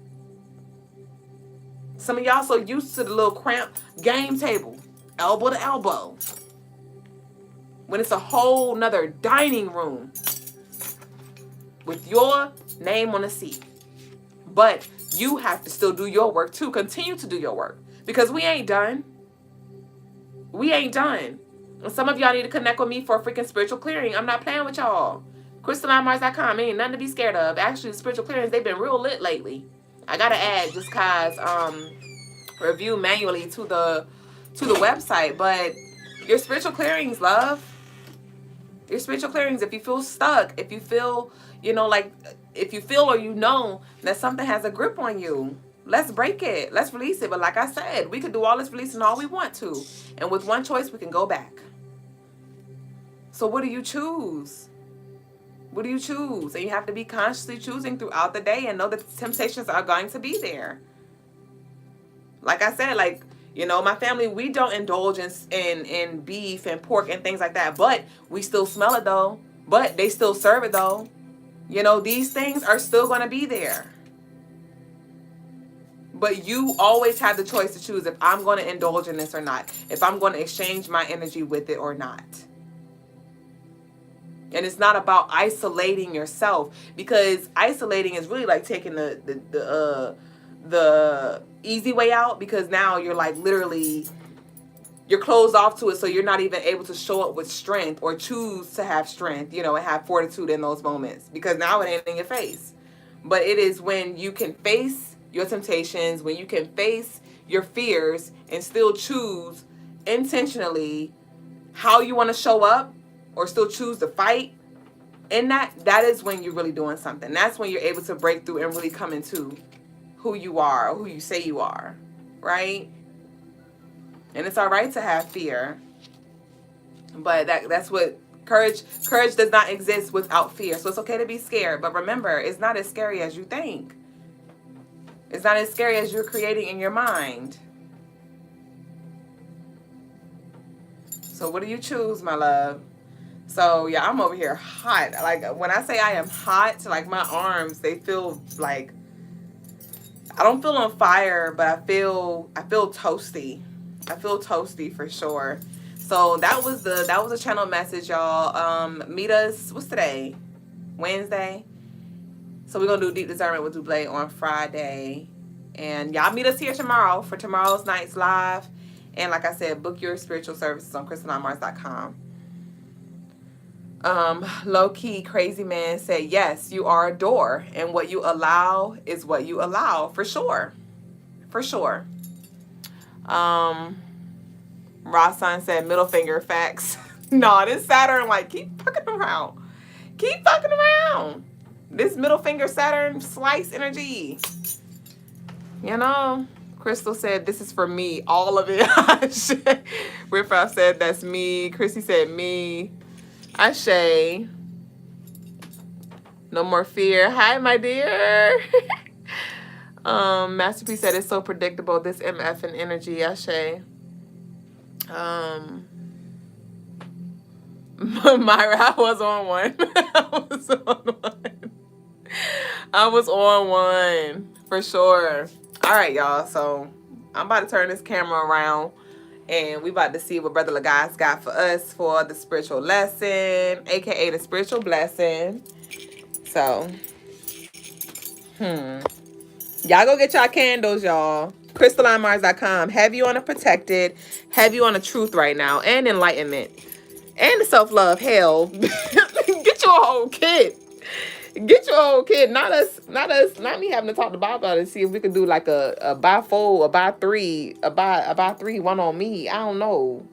Some of y'all so used to the little cramped game table. Elbow to elbow. When it's a whole nother dining room. With your name on the seat. But you have to still do your work too. Continue to do your work. Because we ain't done. We ain't done. And some of y'all need to connect with me for a freaking spiritual clearing. I'm not playing with y'all. Crystalinemarsshow.com ain't nothing to be scared of. Actually, the spiritual clearings, they've been real lit lately. I gotta add just cause review manually to the website. But your spiritual clearings, love. Your spiritual clearings, if you feel stuck, if you feel, you know, like, if you feel or you know that something has a grip on you, let's break it. Let's release it. But like I said, we could do all this releasing all we want to. And with one choice, we can go back. So what do you choose? What do you choose? And you have to be consciously choosing throughout the day and know that the temptations are going to be there. Like I said, like, you know, my family, we don't indulge in beef and pork and things like that. But we still smell it, though. But they still serve it, though. You know, these things are still going to be there. But you always have the choice to choose if I'm going to indulge in this or not. If I'm going to exchange my energy with it or not. And it's not about isolating yourself. Because isolating is really like taking the easy way out. Because now you're like literally, you're closed off to it. So you're not even able to show up with strength or choose to have strength, you know, and have fortitude in those moments. Because now it ain't in your face. But it is when you can face your temptations, when you can face your fears and still choose intentionally how you want to show up or still choose to fight. And that is when you're really doing something. That's when you're able to break through and really come into who you are or who you say you are, right? And it's all right to have fear, but that's what courage does not exist without fear. So it's okay to be scared, but remember, it's not as scary as you think. It's not as scary as you're creating in your mind. So what do you choose, my love? So yeah, I'm over here hot. Like when I say I am hot, like my arms, they feel like, I don't feel on fire, but I feel toasty. I feel toasty for sure. So that was a channel message, y'all. Meet us, what's today? Wednesday. So we're gonna do Deep Discernment with Duüblè on Friday. And y'all meet us here tomorrow for tomorrow's night's live. And like I said, book your spiritual services on crystalinemarsshow.com. Low key crazy man said, yes, you are a door, and what you allow is what you allow, for sure. For sure. Rossan said middle finger facts. No, this Saturn, like, keep fucking around. Keep fucking around. This middle finger Saturn slice energy. You know, Crystal said this is for me, all of it. Riffraff said that's me. Chrissy said me. Ashe. No more fear. Hi, my dear. Masterpiece said it's so predictable, this MF and energy. Ashe. Myra, I was on one. I was on one for sure. All right, y'all. So I'm about to turn this camera around, and we about to see what Brother Logas got for us for the spiritual lesson, aka the spiritual blessing. So, y'all go get y'all candles, y'all. Crystalinemarsshow.com. Have you on a protected, have you on a truth right now, and enlightenment, and the self-love. Hell, get your whole kit. Get your whole kid, not not me having to talk to Bob about it and see if we could do like a buy four, a buy three, a buy three, one on me. I don't know.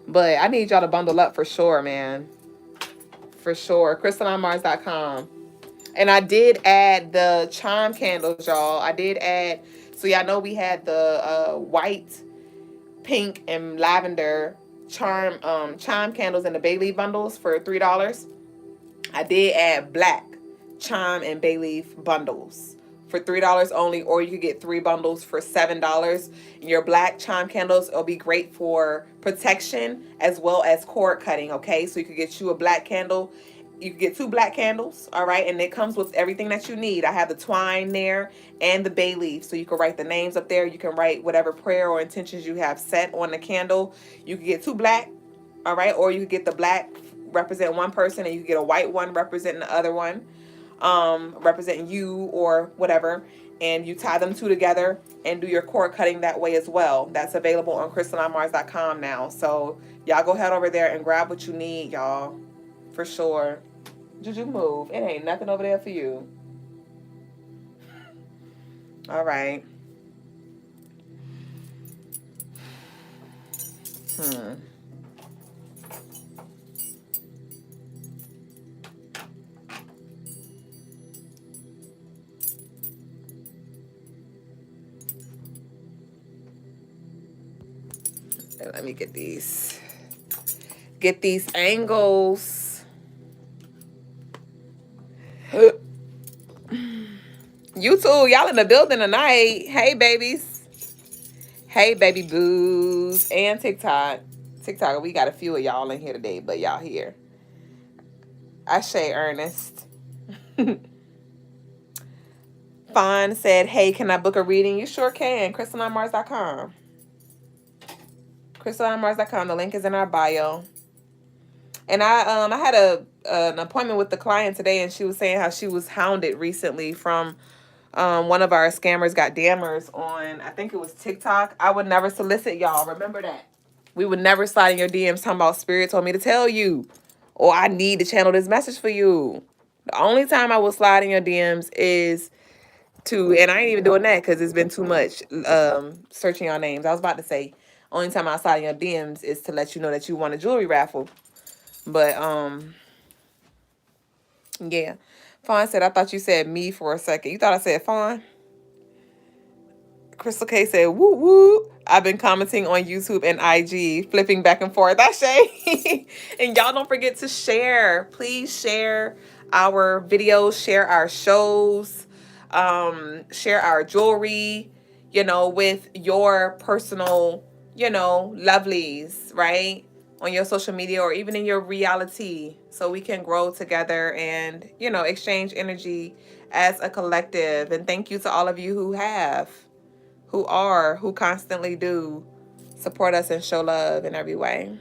But I need y'all to bundle up for sure, man. For sure. Crystalinemarss.com. And I did add the chime candles, y'all. I did add, so y'all know we had the white, pink, and lavender chime candles in the bay leaf bundles for $3. I did add black chime and bay leaf bundles for $3 only, or you could get 3 bundles for $7. Your black chime candles will be great for protection as well as cord cutting. Okay, so you could get you a black candle. You can get 2 black candles, all right, and it comes with everything that you need. I have the twine there and the bay leaf, so you can write the names up there. You can write whatever prayer or intentions you have set on the candle. You can get 2 black, all right, or you could get the black represent one person, and you can get a white one representing the other one, representing you or whatever, and you tie them 2 together and do your cord cutting that way as well. That's available on crystalinemarss.com now. So y'all go head over there and grab what you need, y'all, for sure. Juju, move. It ain't nothing over there for you. All right. Let me get these angles. YouTube, y'all in the building tonight. Hey, babies. Hey, baby boos. And TikTok. We got a few of y'all in here today, but y'all here. Ashe Ernest. Fawn said, hey, can I book a reading? You sure can. Crystalinemarss.com. Crystalinemarss.com. The link is in our bio. And I had an appointment with the client today, and she was saying how she was hounded recently from one of our scammers got dammers on, I think it was TikTok. I would never solicit y'all. Remember that. We would never slide in your DMs talking about Spirit told me to tell you, or I need to channel this message for you. The only time I will slide in your DMs is and I ain't even doing that because it's been too much searching your names. I was about to say, only time I slide in your DMs is to let you know that you won a jewelry raffle. But, yeah. Fawn said, I thought you said me for a second. You thought I said Fawn? Crystal K said, woo woo. I've been commenting on YouTube and IG, flipping back and forth. That's Shay. And y'all don't forget to share. Please share our videos, share our shows, share our jewelry, with your personal, lovelies, right? On your social media or even in your reality, so we can grow together and, exchange energy as a collective. And thank you to all of you who constantly do support us and show love in every way.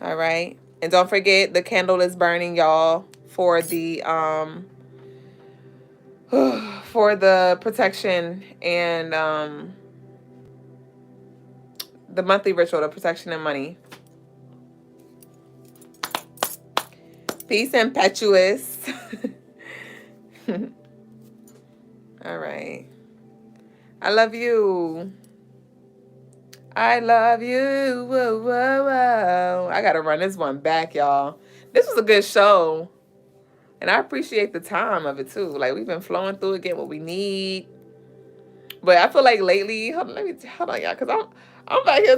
All right. And don't forget, the candle is burning, y'all, for the for the protection and the monthly ritual, the protection and money. Peace, impetuous. All right. I love you. I love you. Whoa, whoa, whoa. I got to run this one back, y'all. This was a good show. And I appreciate the time of it, too. Like, we've been flowing through it, getting what we need. But I feel like lately, hold on, y'all, because I'm back here.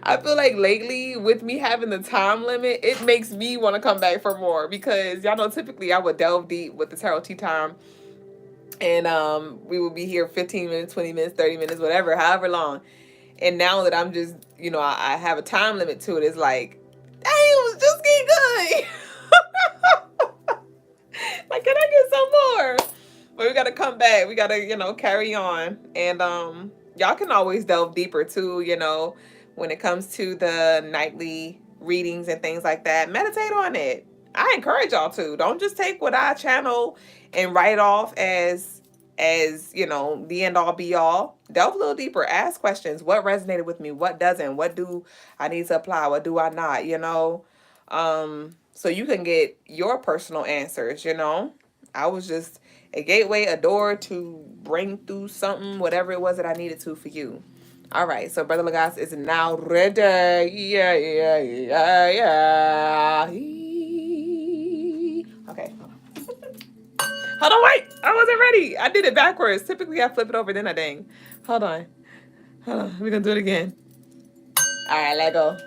I feel like lately, with me having the time limit, it makes me want to come back for more. Because y'all know, typically, I would delve deep with the tarot tea time. And we would be here 15 minutes, 20 minutes, 30 minutes, whatever, however long. And now that I'm just, I have a time limit to it, it's like, dang, it was just getting good. Like, can I get some more? But we got to come back. We got to, carry on. And y'all can always delve deeper, too, when it comes to the nightly readings and things like that. Meditate on it. I encourage y'all to. Don't just take what I channel and write off as the end all be all. Delve a little deeper. Ask questions. What resonated with me? What doesn't? What do I need to apply? What do I not? So you can get your personal answers. I was just a gateway, a door to bring through something, whatever it was that I needed to for you. All right, so Brother Logas is now ready. Yeah. Okay. Hold on, wait. I wasn't ready. I did it backwards. Typically, I flip it over, then I dang. Hold on. We're going to do it again. All right, let go.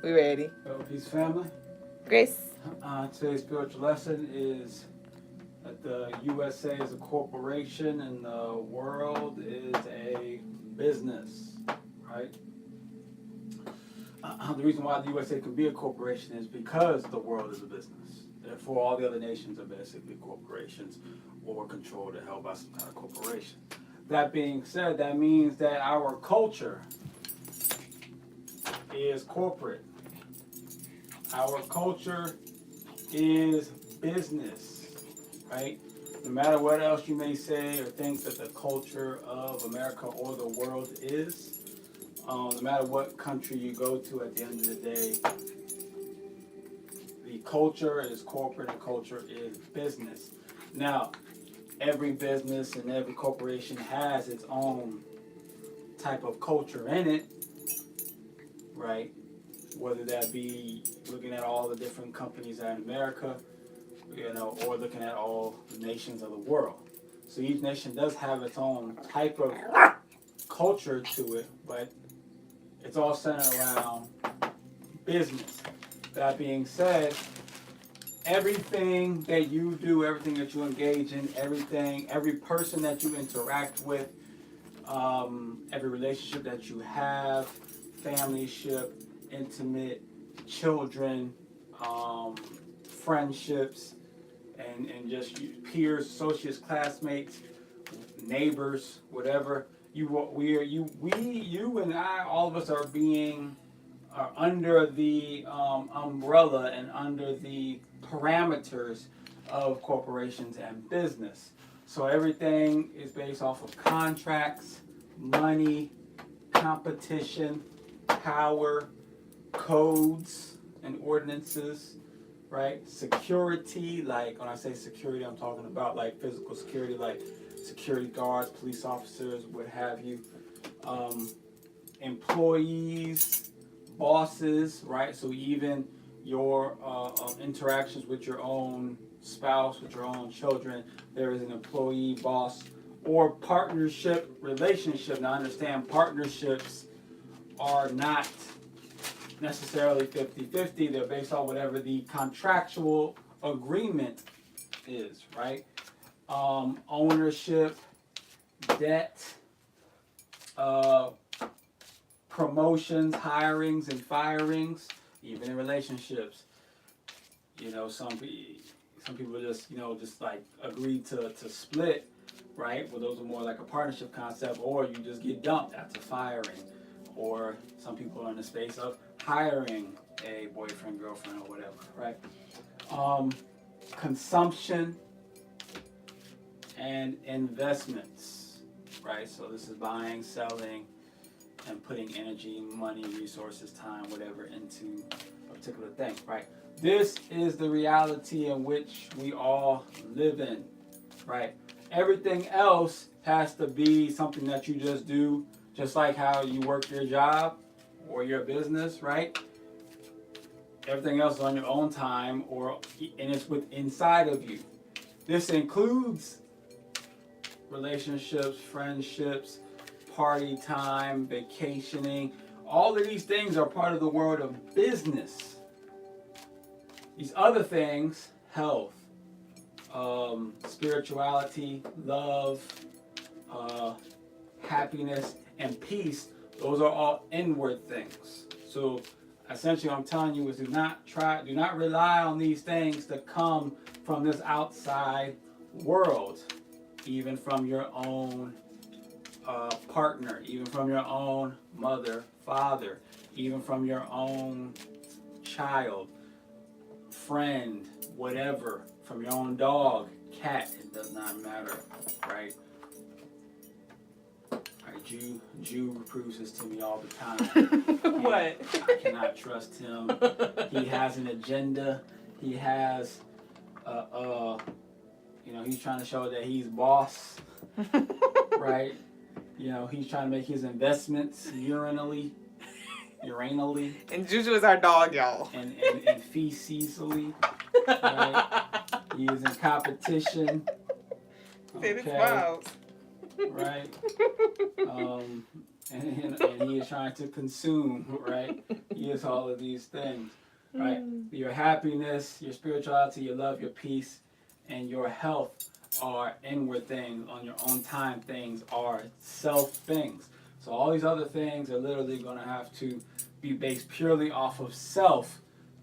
We ready. Hello, peace, family. Grace. Today's spiritual lesson is that the USA is a corporation and the world is a business, right? The reason why the USA can be a corporation is because the world is a business. Therefore, all the other nations are basically corporations or controlled or held by some kind of corporation. That being said, that means that our culture is corporate. Our culture is business, right? No matter what else you may say or think that the culture of America or the world is, no matter what country you go to, at the end of the day, the culture is corporate and culture is business. Now, every business and every corporation has its own type of culture in it, right? Whether that be looking at all the different companies in America, or looking at all the nations of the world. So each nation does have its own type of culture to it, but it's all centered around business. That being said, everything that you do, everything that you engage in, every person that you interact with, every relationship that you have, familyship, intimate, children, friendships, and just peers, associates, classmates, neighbors, whatever. You and I, all of us are under the umbrella and under the parameters of corporations and business. So everything is based off of contracts, money, competition, power, codes and ordinances, right? Security, like when I say security, I'm talking about like physical security, like security guards, police officers, what have you. Employees, bosses, right? So even your interactions with your own spouse, with your own children, there is an employee boss or partnership relationship. Now understand, partnerships are not necessarily 50-50. They're based on whatever the contractual agreement is, right? Ownership, debt, promotions, hirings, and firings, even in relationships. You know, some people just, you know, just like agree to split, right? Well, those are more like a partnership concept, or you just get dumped after firing. Or some people are in the space of hiring a boyfriend, girlfriend, or whatever, right? Consumption and investments, right? So this is buying, selling, and putting energy, money, resources, time, whatever into a particular thing, right? This is the reality in which we all live in, right? Everything else has to be something that you just do, just like how you work your job or your business, right? Everything else is on your own time, and it's inside of you. This includes relationships, friendships, party time, vacationing. All of these things are part of the world of business. These other things, health, spirituality, love, happiness, and peace, those are all inward things. So essentially what I'm telling you is do not rely on these things to come from this outside world, even from your own partner, even from your own mother, father, even from your own child, friend, whatever, from your own dog, cat, it does not matter, right? Jew proves this to me all the time. What? I cannot trust him. He has an agenda. He has, he's trying to show that he's boss, right? You know, he's trying to make his investments urinally. And Juju is our dog, y'all. And fecesily, right? He is in competition. Okay. Right? And he is trying to consume, right? He is all of these things, right? Your happiness, your spirituality, your love, your peace, and your health are inward things, on your own time things, are self things. So all these other things are literally going to have to be based purely off of self,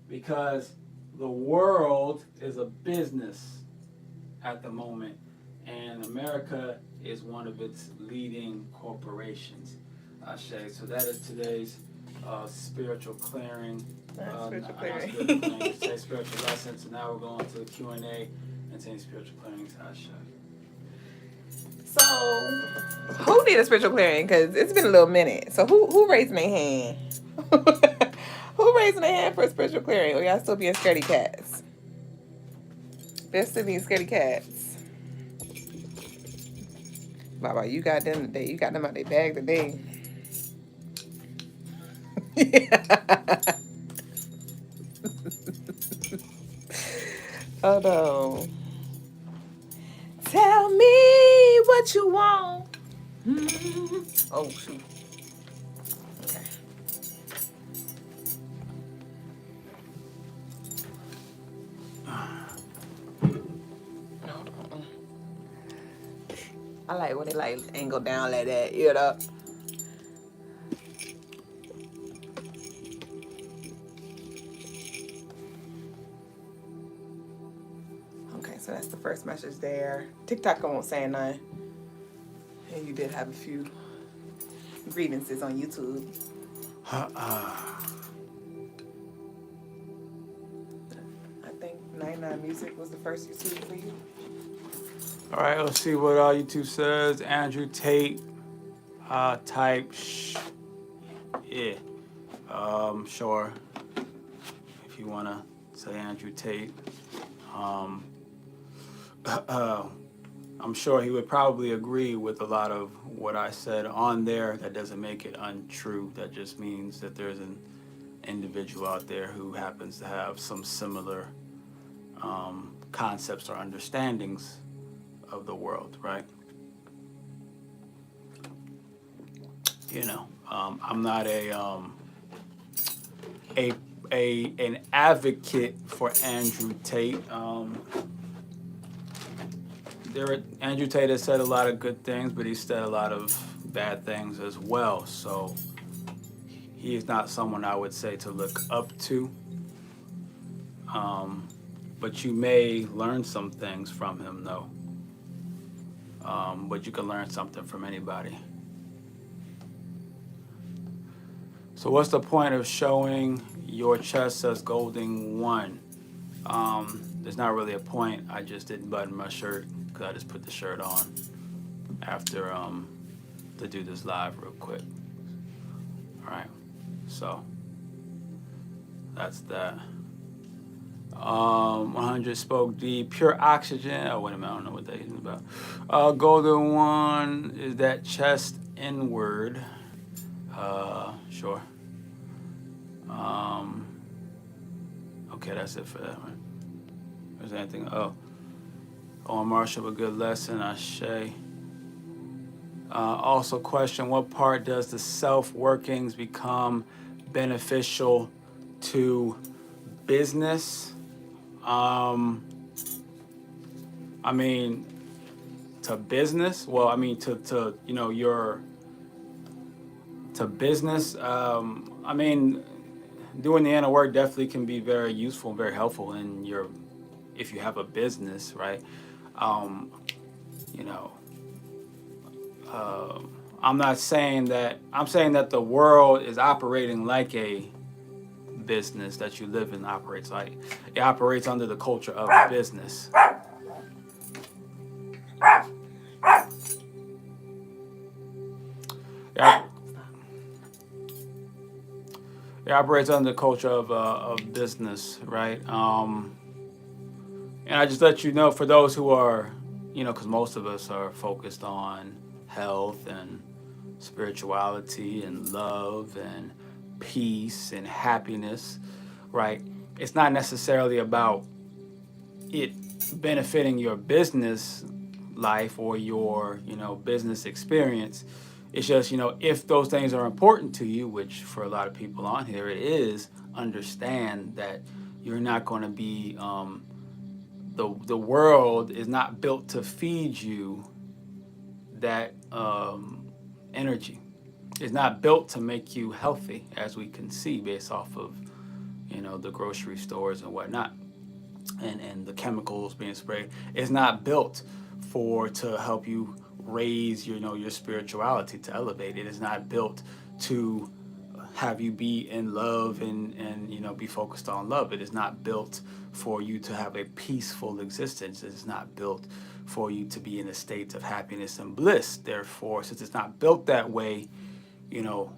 because the world is a business at the moment, and America is one of its leading corporations. So that is today's spiritual clearing. Spiritual clearing. Spiritual lessons. So now we're going to the Q&A and saying spiritual clearings. So, who did a spiritual clearing? Because it's been a little minute. So who raised their hand? Who raising their hand for a spiritual clearing? Or y'all still being scaredy cats? They're still being scaredy cats. Baba, you got them today. You got them out their bag today. Oh no. Tell me what you want. Oh shoot. Okay. I like when it ain't go down like that, you know. Okay, so that's the first message there. TikTok won't say nothing. And you did have a few grievances on YouTube. I think 99 Music was the first YouTube for you. All right, let's see what YouTube says. Andrew Tate, type yeah. Sure. If you wanna say Andrew Tate, I'm sure he would probably agree with a lot of what I said on there. That doesn't make it untrue. That just means that there's an individual out there who happens to have some similar concepts or understandings of the world, right? You know, I'm not an advocate for Andrew Tate. Andrew Tate has said a lot of good things, but he said a lot of bad things as well. So he is not someone I would say to look up to. But you may learn some things from him, though. But you can learn something from anybody. So what's the point of showing your chest as Golden 1? There's not really a point. I just didn't button my shirt because I just put the shirt on after to do this live real quick. All right, so that's that. 100 spoke D, pure oxygen. Oh, wait a minute, I don't know what that is about. Golden 1, is that chest inward? Sure. Okay, that's it for that one. Is there anything? Marshall, a good lesson, Ashe. Also question, what part does the self-workings become beneficial to business? I mean, to business? Well, I mean, to you know, to business. I mean, doing the inner work definitely can be very useful and very helpful in if you have a business, right? You know, I'm saying that the world is operating like a business that you live in operates like. It operates under the culture of business. Yeah. It operates under the culture of business, right? And I just let you know, for those who are, you know, because most of us are focused on health and spirituality and love and peace and happiness, right? It's not necessarily about it benefiting your business life or your, you know, business experience. It's just, you know, if those things are important to you, which for a lot of people on here it is, understand that you're not going to be, the world is not built to feed you that energy. It's not built to make you healthy, as we can see based off of, you know, the grocery stores and whatnot, and the chemicals being sprayed. It's not built to help you raise your spirituality, to elevate it. It's not built to have you be in love and you know, be focused on love. It is not built for you to have a peaceful existence. It is not built for you to be in a state of happiness and bliss. Therefore, since it's not built that way, you know,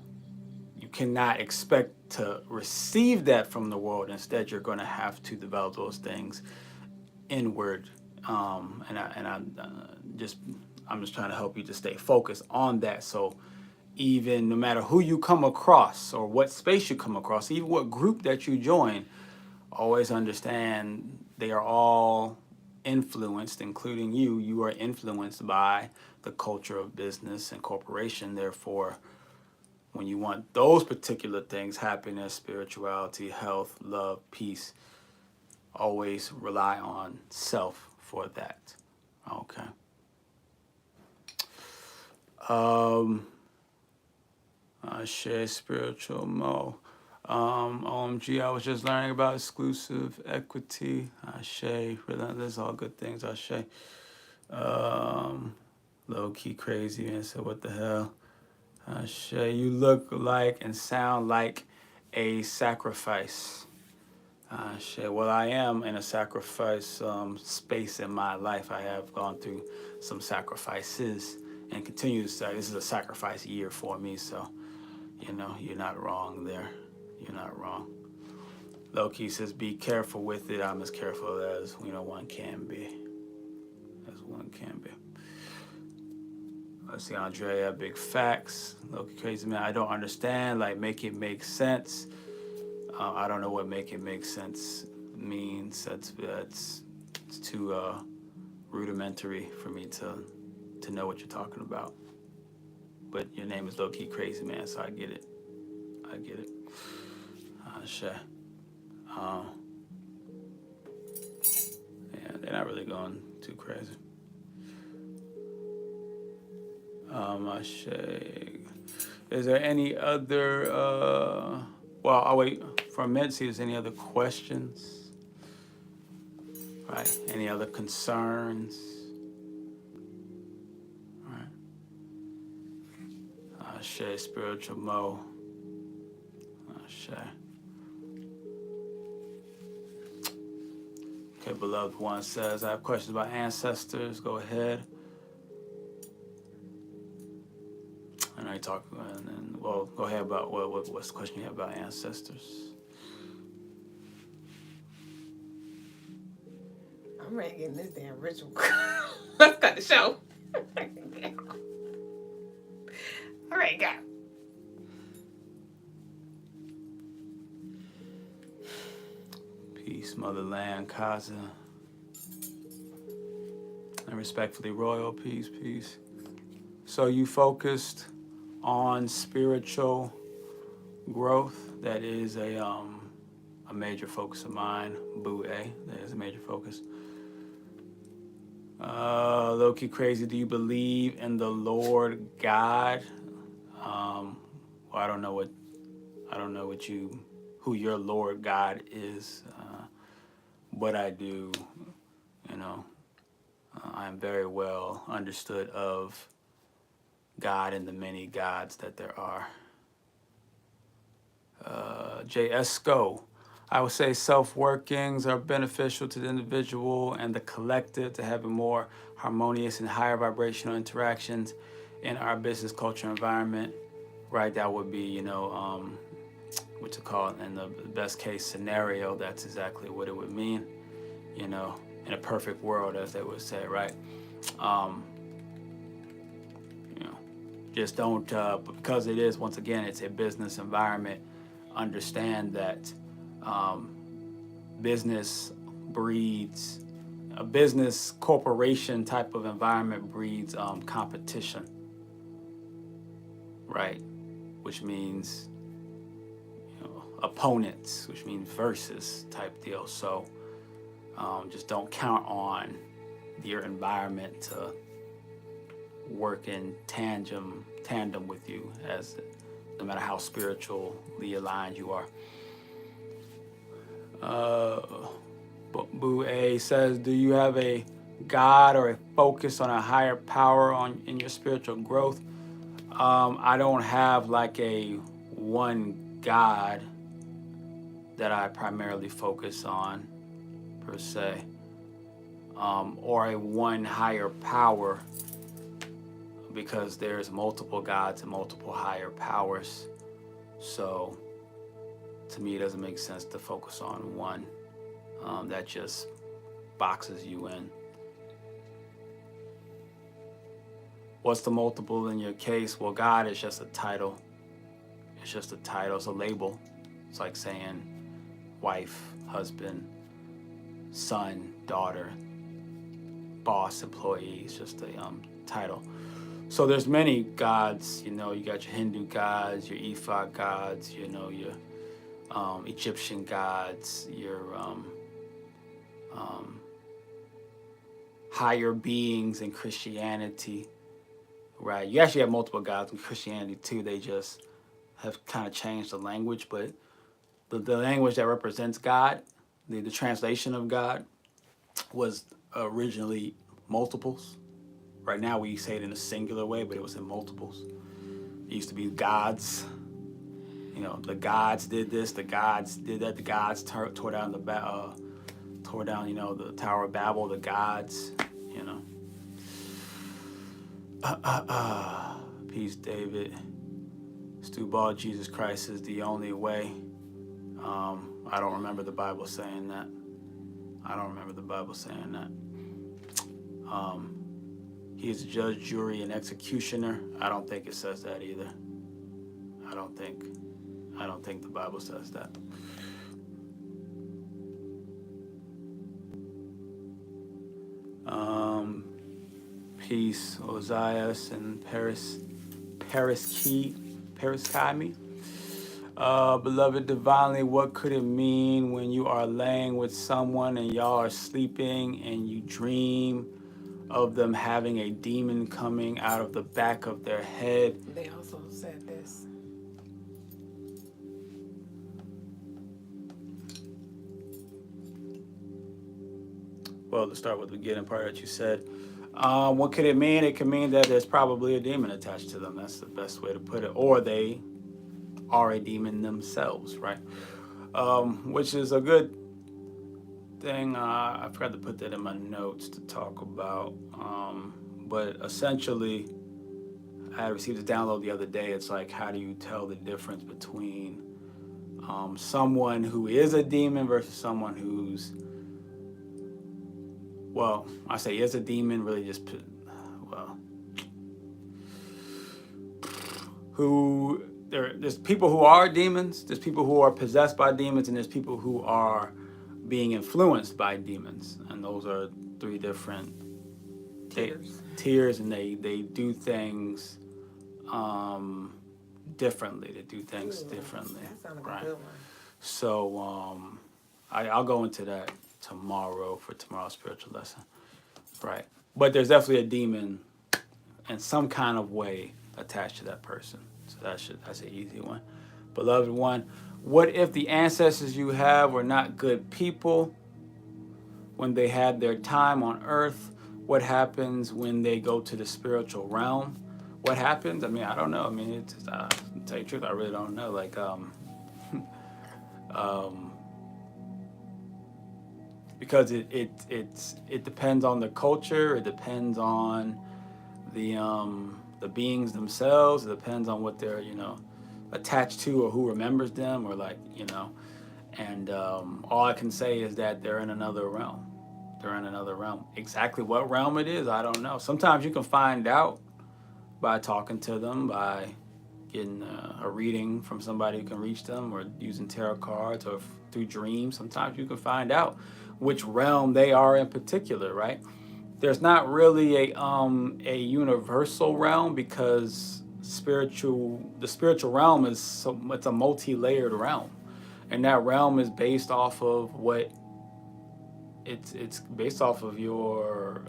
you cannot expect to receive that from the world. Instead, you're going to have to develop those things inward. I'm just trying to help you to stay focused on that. So even no matter who you come across or what space you come across, even what group that you join, always understand they are all influenced, including you. You are influenced by the culture of business and corporation. Therefore, when you want those particular things, happiness, spirituality, health, love, peace, always rely on self for that. Okay. I share spiritual mo. OMG, I was just learning about exclusive equity. I share relentless, all good things. I share. Low key crazy, man. So what the hell? I share. You look like and sound like a sacrifice. Well, I am in a sacrifice space in my life. I have gone through some sacrifices and continue to say this is a sacrifice year for me. So, you know, you're not wrong there. You're not wrong. Loki says, be careful with it. I'm as careful as, you know, one can be. As one can be. Let's see, Andrea, big facts. Loki crazy man. I don't understand. Like, make it make sense. I don't know what make it make sense means. It's too rudimentary for me to know what you're talking about. but your name is low-key crazy, man, so I get it. Sure. Yeah, they're not really going too crazy. Is there any other, well, I'll wait for a minute, see if there's any other questions, right? Any other concerns? All right. Shay, spiritual Mo. Shay. Okay, beloved one says, I have questions about ancestors. Go ahead. And I talk, and then, well, go ahead about what's the question you have about ancestors? I'm ready to get in this damn ritual. Let's cut the show. All right, go. Peace, motherland, Kaza. And respectfully, royal, peace, peace. So you focused on spiritual growth. That is a major focus of mine. Duüblè, that is a major focus. Low-key crazy, do you believe in the Lord God? Well, I don't know who your Lord God is, but I do, I am very well understood of God and the many gods that there are. J.S. Sco, I would say self-workings are beneficial to the individual and the collective to having more harmonious and higher vibrational interactions in our business culture environment, right? That would be, what to call it, in the best case scenario, that's exactly what it would mean, in a perfect world, as they would say, right? Just don't, because it is, once again, it's a business environment, understand that business breeds, a business corporation type of environment breeds competition, right? Which means, opponents, which means versus type deal. So just don't count on your environment to work in tandem with you, as no matter how spiritually aligned you are. Boo A says, do you have a God or a focus on a higher power in your spiritual growth? I don't have like a one God that I primarily focus on per se, or a one higher power, because there's multiple gods and multiple higher powers. So to me, it doesn't make sense to focus on one. That just boxes you in. What's the multiple in your case? Well, God is just a title. It's just a title. It's a label. It's like saying wife, husband, son, daughter, boss, employee. It's just a title. So there's many gods, you got your Hindu gods, your Ifa gods, your Egyptian gods, your higher beings in Christianity, right? You actually have multiple gods in Christianity too. They just have kind of changed the language, but the language that represents God, the translation of God, was originally multiples. Right now we say it in a singular way, but it was in multiples. It used to be gods. The gods did this, the gods did that, the gods tore down the Tower of Babel, the gods, Peace, David. Stu Ball, Jesus Christ is the only way. I don't remember the Bible saying that. He is a judge, jury, and executioner. I don't think it says that either. I don't think the Bible says that. Peace, Ozias and Periskami. Beloved divinely, what could it mean when you are laying with someone and y'all are sleeping and you dream of them having a demon coming out of the back of their head? They also said this. Well, to start with the beginning part that you said, what could it mean? It could mean that there's probably a demon attached to them. That's the best way to put it. Or they are a demon themselves, right? Which is a good thing. I forgot to put that in my notes to talk about. But essentially, I received a download the other day. It's like, how do you tell the difference between someone who is a demon versus someone who's, well, I say is a demon, really just, well, who, there's people who are demons, there's people who are possessed by demons, and there's people who are being influenced by demons. And those are three different tiers, and they do things differently. They do things differently. That sounds like right? a good one. So I'll go into that tomorrow for tomorrow's spiritual lesson. Right. But there's definitely a demon in some kind of way attached to that person. So that's an easy one. Beloved one, what if the ancestors you have were not good people when they had their time on earth? What happens when they go to the spiritual realm? What happens? I mean, I don't know. I mean, it's to tell you the truth, I really don't know. Like, because it depends on the culture. It depends on the beings themselves. It depends on what they're attached to, or who remembers them, or And all I can say is that they're in another realm. They're in another realm. Exactly what realm it is, I don't know. Sometimes you can find out by talking to them, by getting a reading from somebody who can reach them, or using tarot cards, or through dreams. Sometimes you can find out which realm they are in particular, right? There's not really a universal realm, because the spiritual realm it's a multi-layered realm, and that realm is based off of what it's based off of your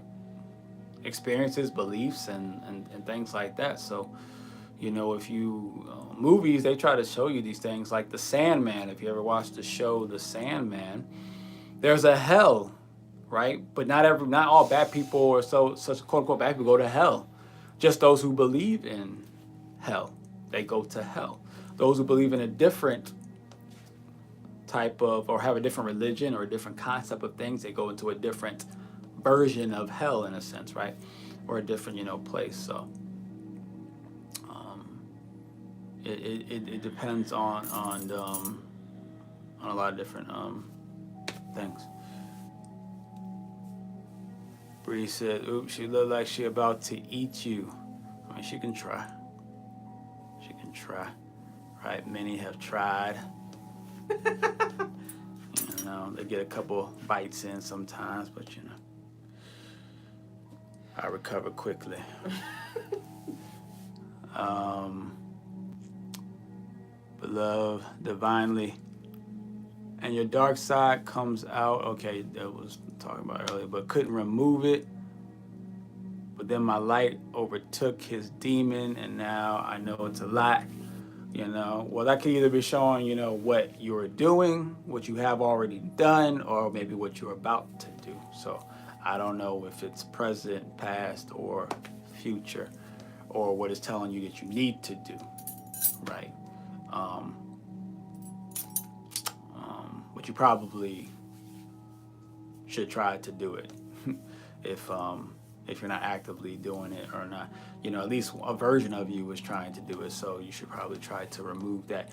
experiences, beliefs, and things like that. So, if you movies, they try to show you these things, like The Sandman. If you ever watched the show The Sandman, there's a hell, right? But not all bad people, or such quote unquote bad people, go to hell. Just those who believe in hell, they go to hell. Those who believe in a different type of, or have a different religion or a different concept of things, they go into a different version of hell, in a sense, right? Or a different place. So it depends on a lot of different things. Bree said, "Oops, she looked like she about to eat you." I mean, she can try. She can try, right? Many have tried. They get a couple bites in sometimes, but I recover quickly. Beloved divinely, and your dark side comes out. Okay, that was talking about earlier, but couldn't remove it. But then my light overtook his demon, and now I know it's a lot. Well, that could either be showing, what you're doing, what you have already done, or maybe what you're about to do. So I don't know if it's present, past, or future, or what it's telling you that you need to do, right? But you probably should try to do it if you're not actively doing it, or not, at least a version of you is trying to do it. So you should probably try to remove that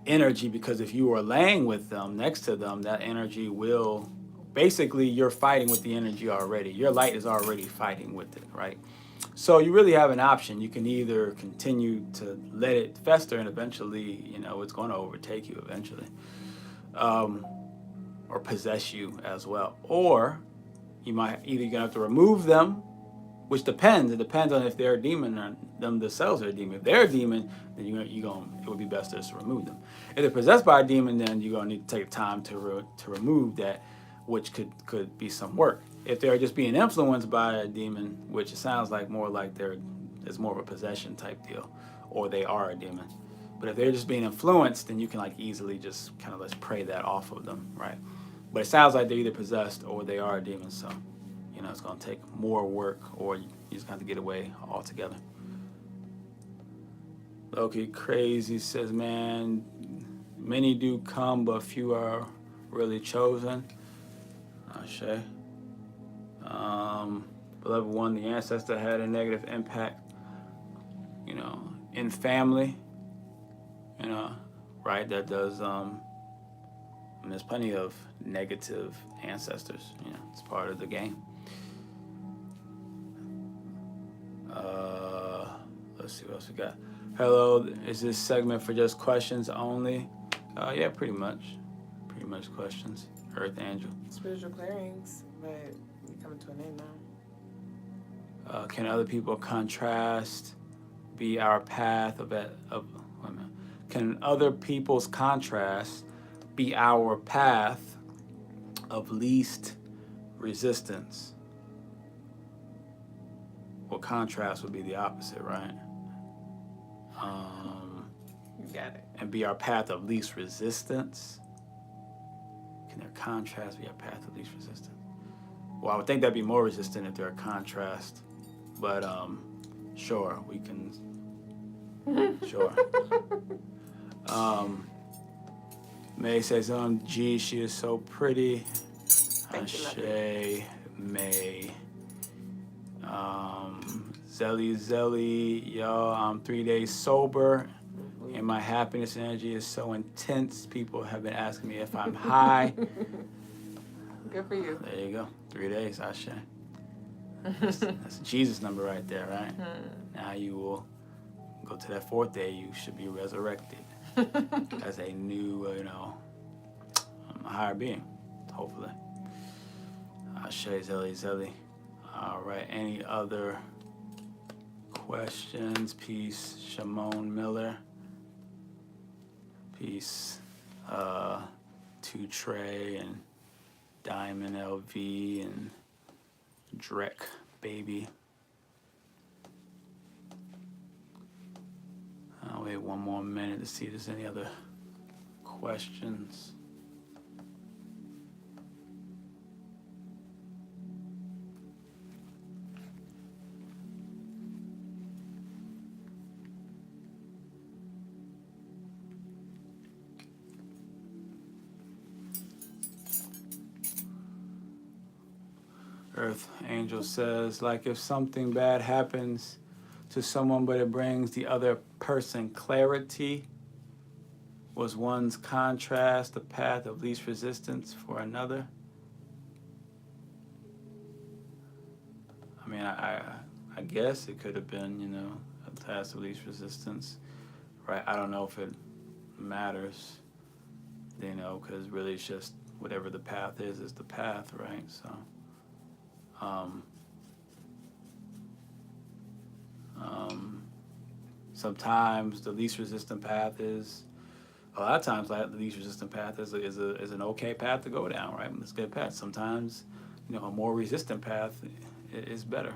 energy, because if you are laying with them, next to them, that energy will, basically, you're fighting with the energy already. Your light is already fighting with it, right? So you really have an option. You can either continue to let it fester, and eventually, it's going to overtake you eventually, or possess you as well. Or you're gonna have to remove them, which depends. It depends on if they're a demon or them themselves are a demon. If they're a demon, then it would be best just to remove them. If they're possessed by a demon, then you're gonna need to take time to remove that, which could be some work. If they're just being influenced by a demon, which it sounds like more like it's more of a possession type deal, or they are a demon. But if they're just being influenced, then you can like easily just kind of let's pray that off of them, right? But it sounds like they're either possessed or they are a demon, so it's going to take more work, or you just have to get away altogether. Loki Crazy says, man, many do come, but few are really chosen. Shay. Beloved one, the ancestor had a negative impact, in family, right? That does, there's plenty of negative ancestors, it's part of the game. Let's see what else we got. Hello, is this segment for just questions only? Yeah, pretty much questions. Earth Angel. Spiritual clearings, but you're coming to an end now. Can other people contrast be our path can other people's contrast be our path of least resistance? Well, contrast would be the opposite, right? You got it. And be our path of least resistance. Can their contrast be our path of least resistance? Well, I would think that'd be more resistant if they're a contrast. But sure, we can. Sure. May says, gee, she is so pretty. Ashe, May. Zelle, y'all, I'm 3 days sober, and my happiness energy is so intense. People have been asking me if I'm high. Good for you. There you go. 3 days, Ashe. That's a Jesus number right there, right? Now you will go to that 4th day. You should be resurrected as a new, a higher being, hopefully. Ashe, Zelle. All right. Any other questions? Peace, Shimon Miller. Peace to Trey and Diamond LV and Drek Baby. I'll wait one more minute to see if there's any other questions. Earth Angel says, like if something bad happens to someone but it brings the other person clarity, was one's contrast the path of least resistance for another? I mean, I guess it could have been, a path of least resistance, right? I don't know if it matters, because really it's just whatever the path is the path, right? So. Sometimes the least resistant path is, a lot of times the least resistant path is an okay path to go down, right? It's a good path. Sometimes, a more resistant path is better.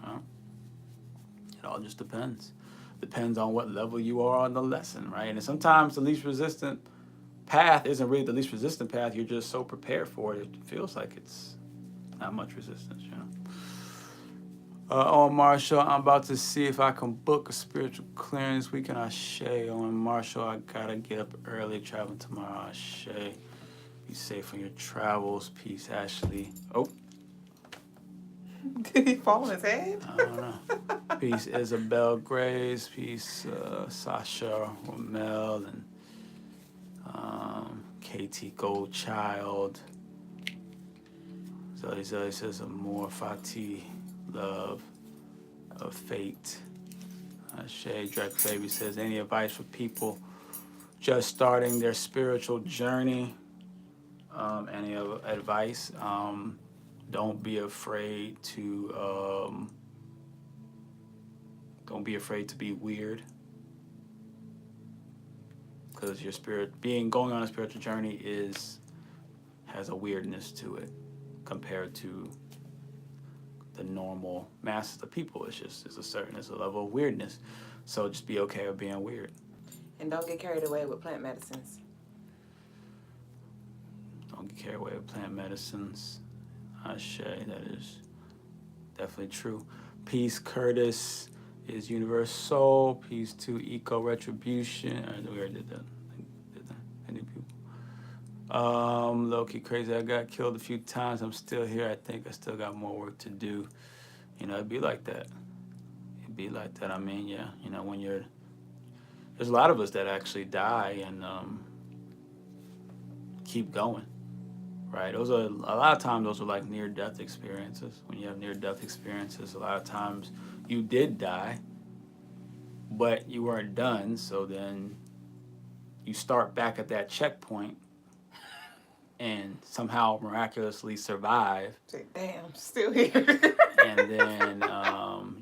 It all just depends. Depends on what level you are on the lesson, right? And sometimes the least resistant path isn't really the least resistant path. You're just so prepared for it. It feels like it's not much resistance, Owen Marshall, I'm about to see if I can book a spiritual clearance weekend. Ashe. Owen Marshall, I gotta get up early, traveling tomorrow. Ashe. Be safe on your travels. Peace, Ashley. Oh. Did he fall on his head? I don't know. Peace, Isabel Grace. Peace, Sasha Romel and KT Goldchild. Zoe says Amor Fati, love of fate. Shay Drek Baby says, any advice for people just starting their spiritual journey? Any advice? Don't be afraid to be weird, because your spirit going on a spiritual journey has a weirdness to it compared to the normal masses of people. There's a level of weirdness. So just be okay with being weird. And don't get carried away with plant medicines. Don't get carried away with plant medicines. Ashe, that is definitely true. Peace, Curtis, is universal. Peace to Eco Retribution. We already did that. Any people? Low-key crazy. I got killed a few times. I'm still here. I think I still got more work to do. It'd be like that. I mean, yeah. When there's a lot of us that actually die and keep going. Right, a lot of times those are like near-death experiences. When you have near-death experiences, a lot of times you did die, but you weren't done. So then you start back at that checkpoint and somehow miraculously survive. Say, damn, I'm still here. And then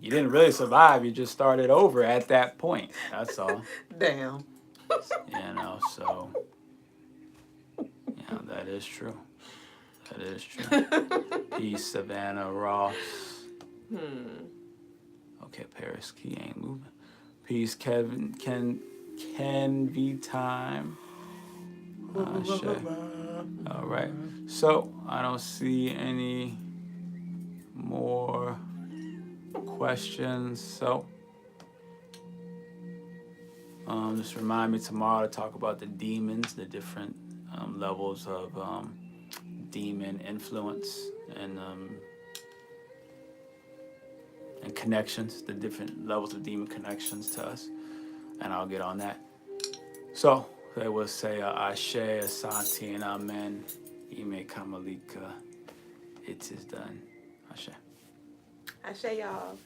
you didn't really survive. You just started over at that point. That's all. Damn. So that is true. That is true. Peace, Savannah Ross. Okay, Paris Key ain't moving. Peace, Kevin. Can be time. All right. So I don't see any more questions. So just remind me tomorrow to talk about the demons, the different levels of demon influence and connections, the different levels of demon connections to us, and I'll get on that. So they will say Ashe, Asante, and Amen. Ime Kamalika. It is done. Ashe. Ashe, y'all.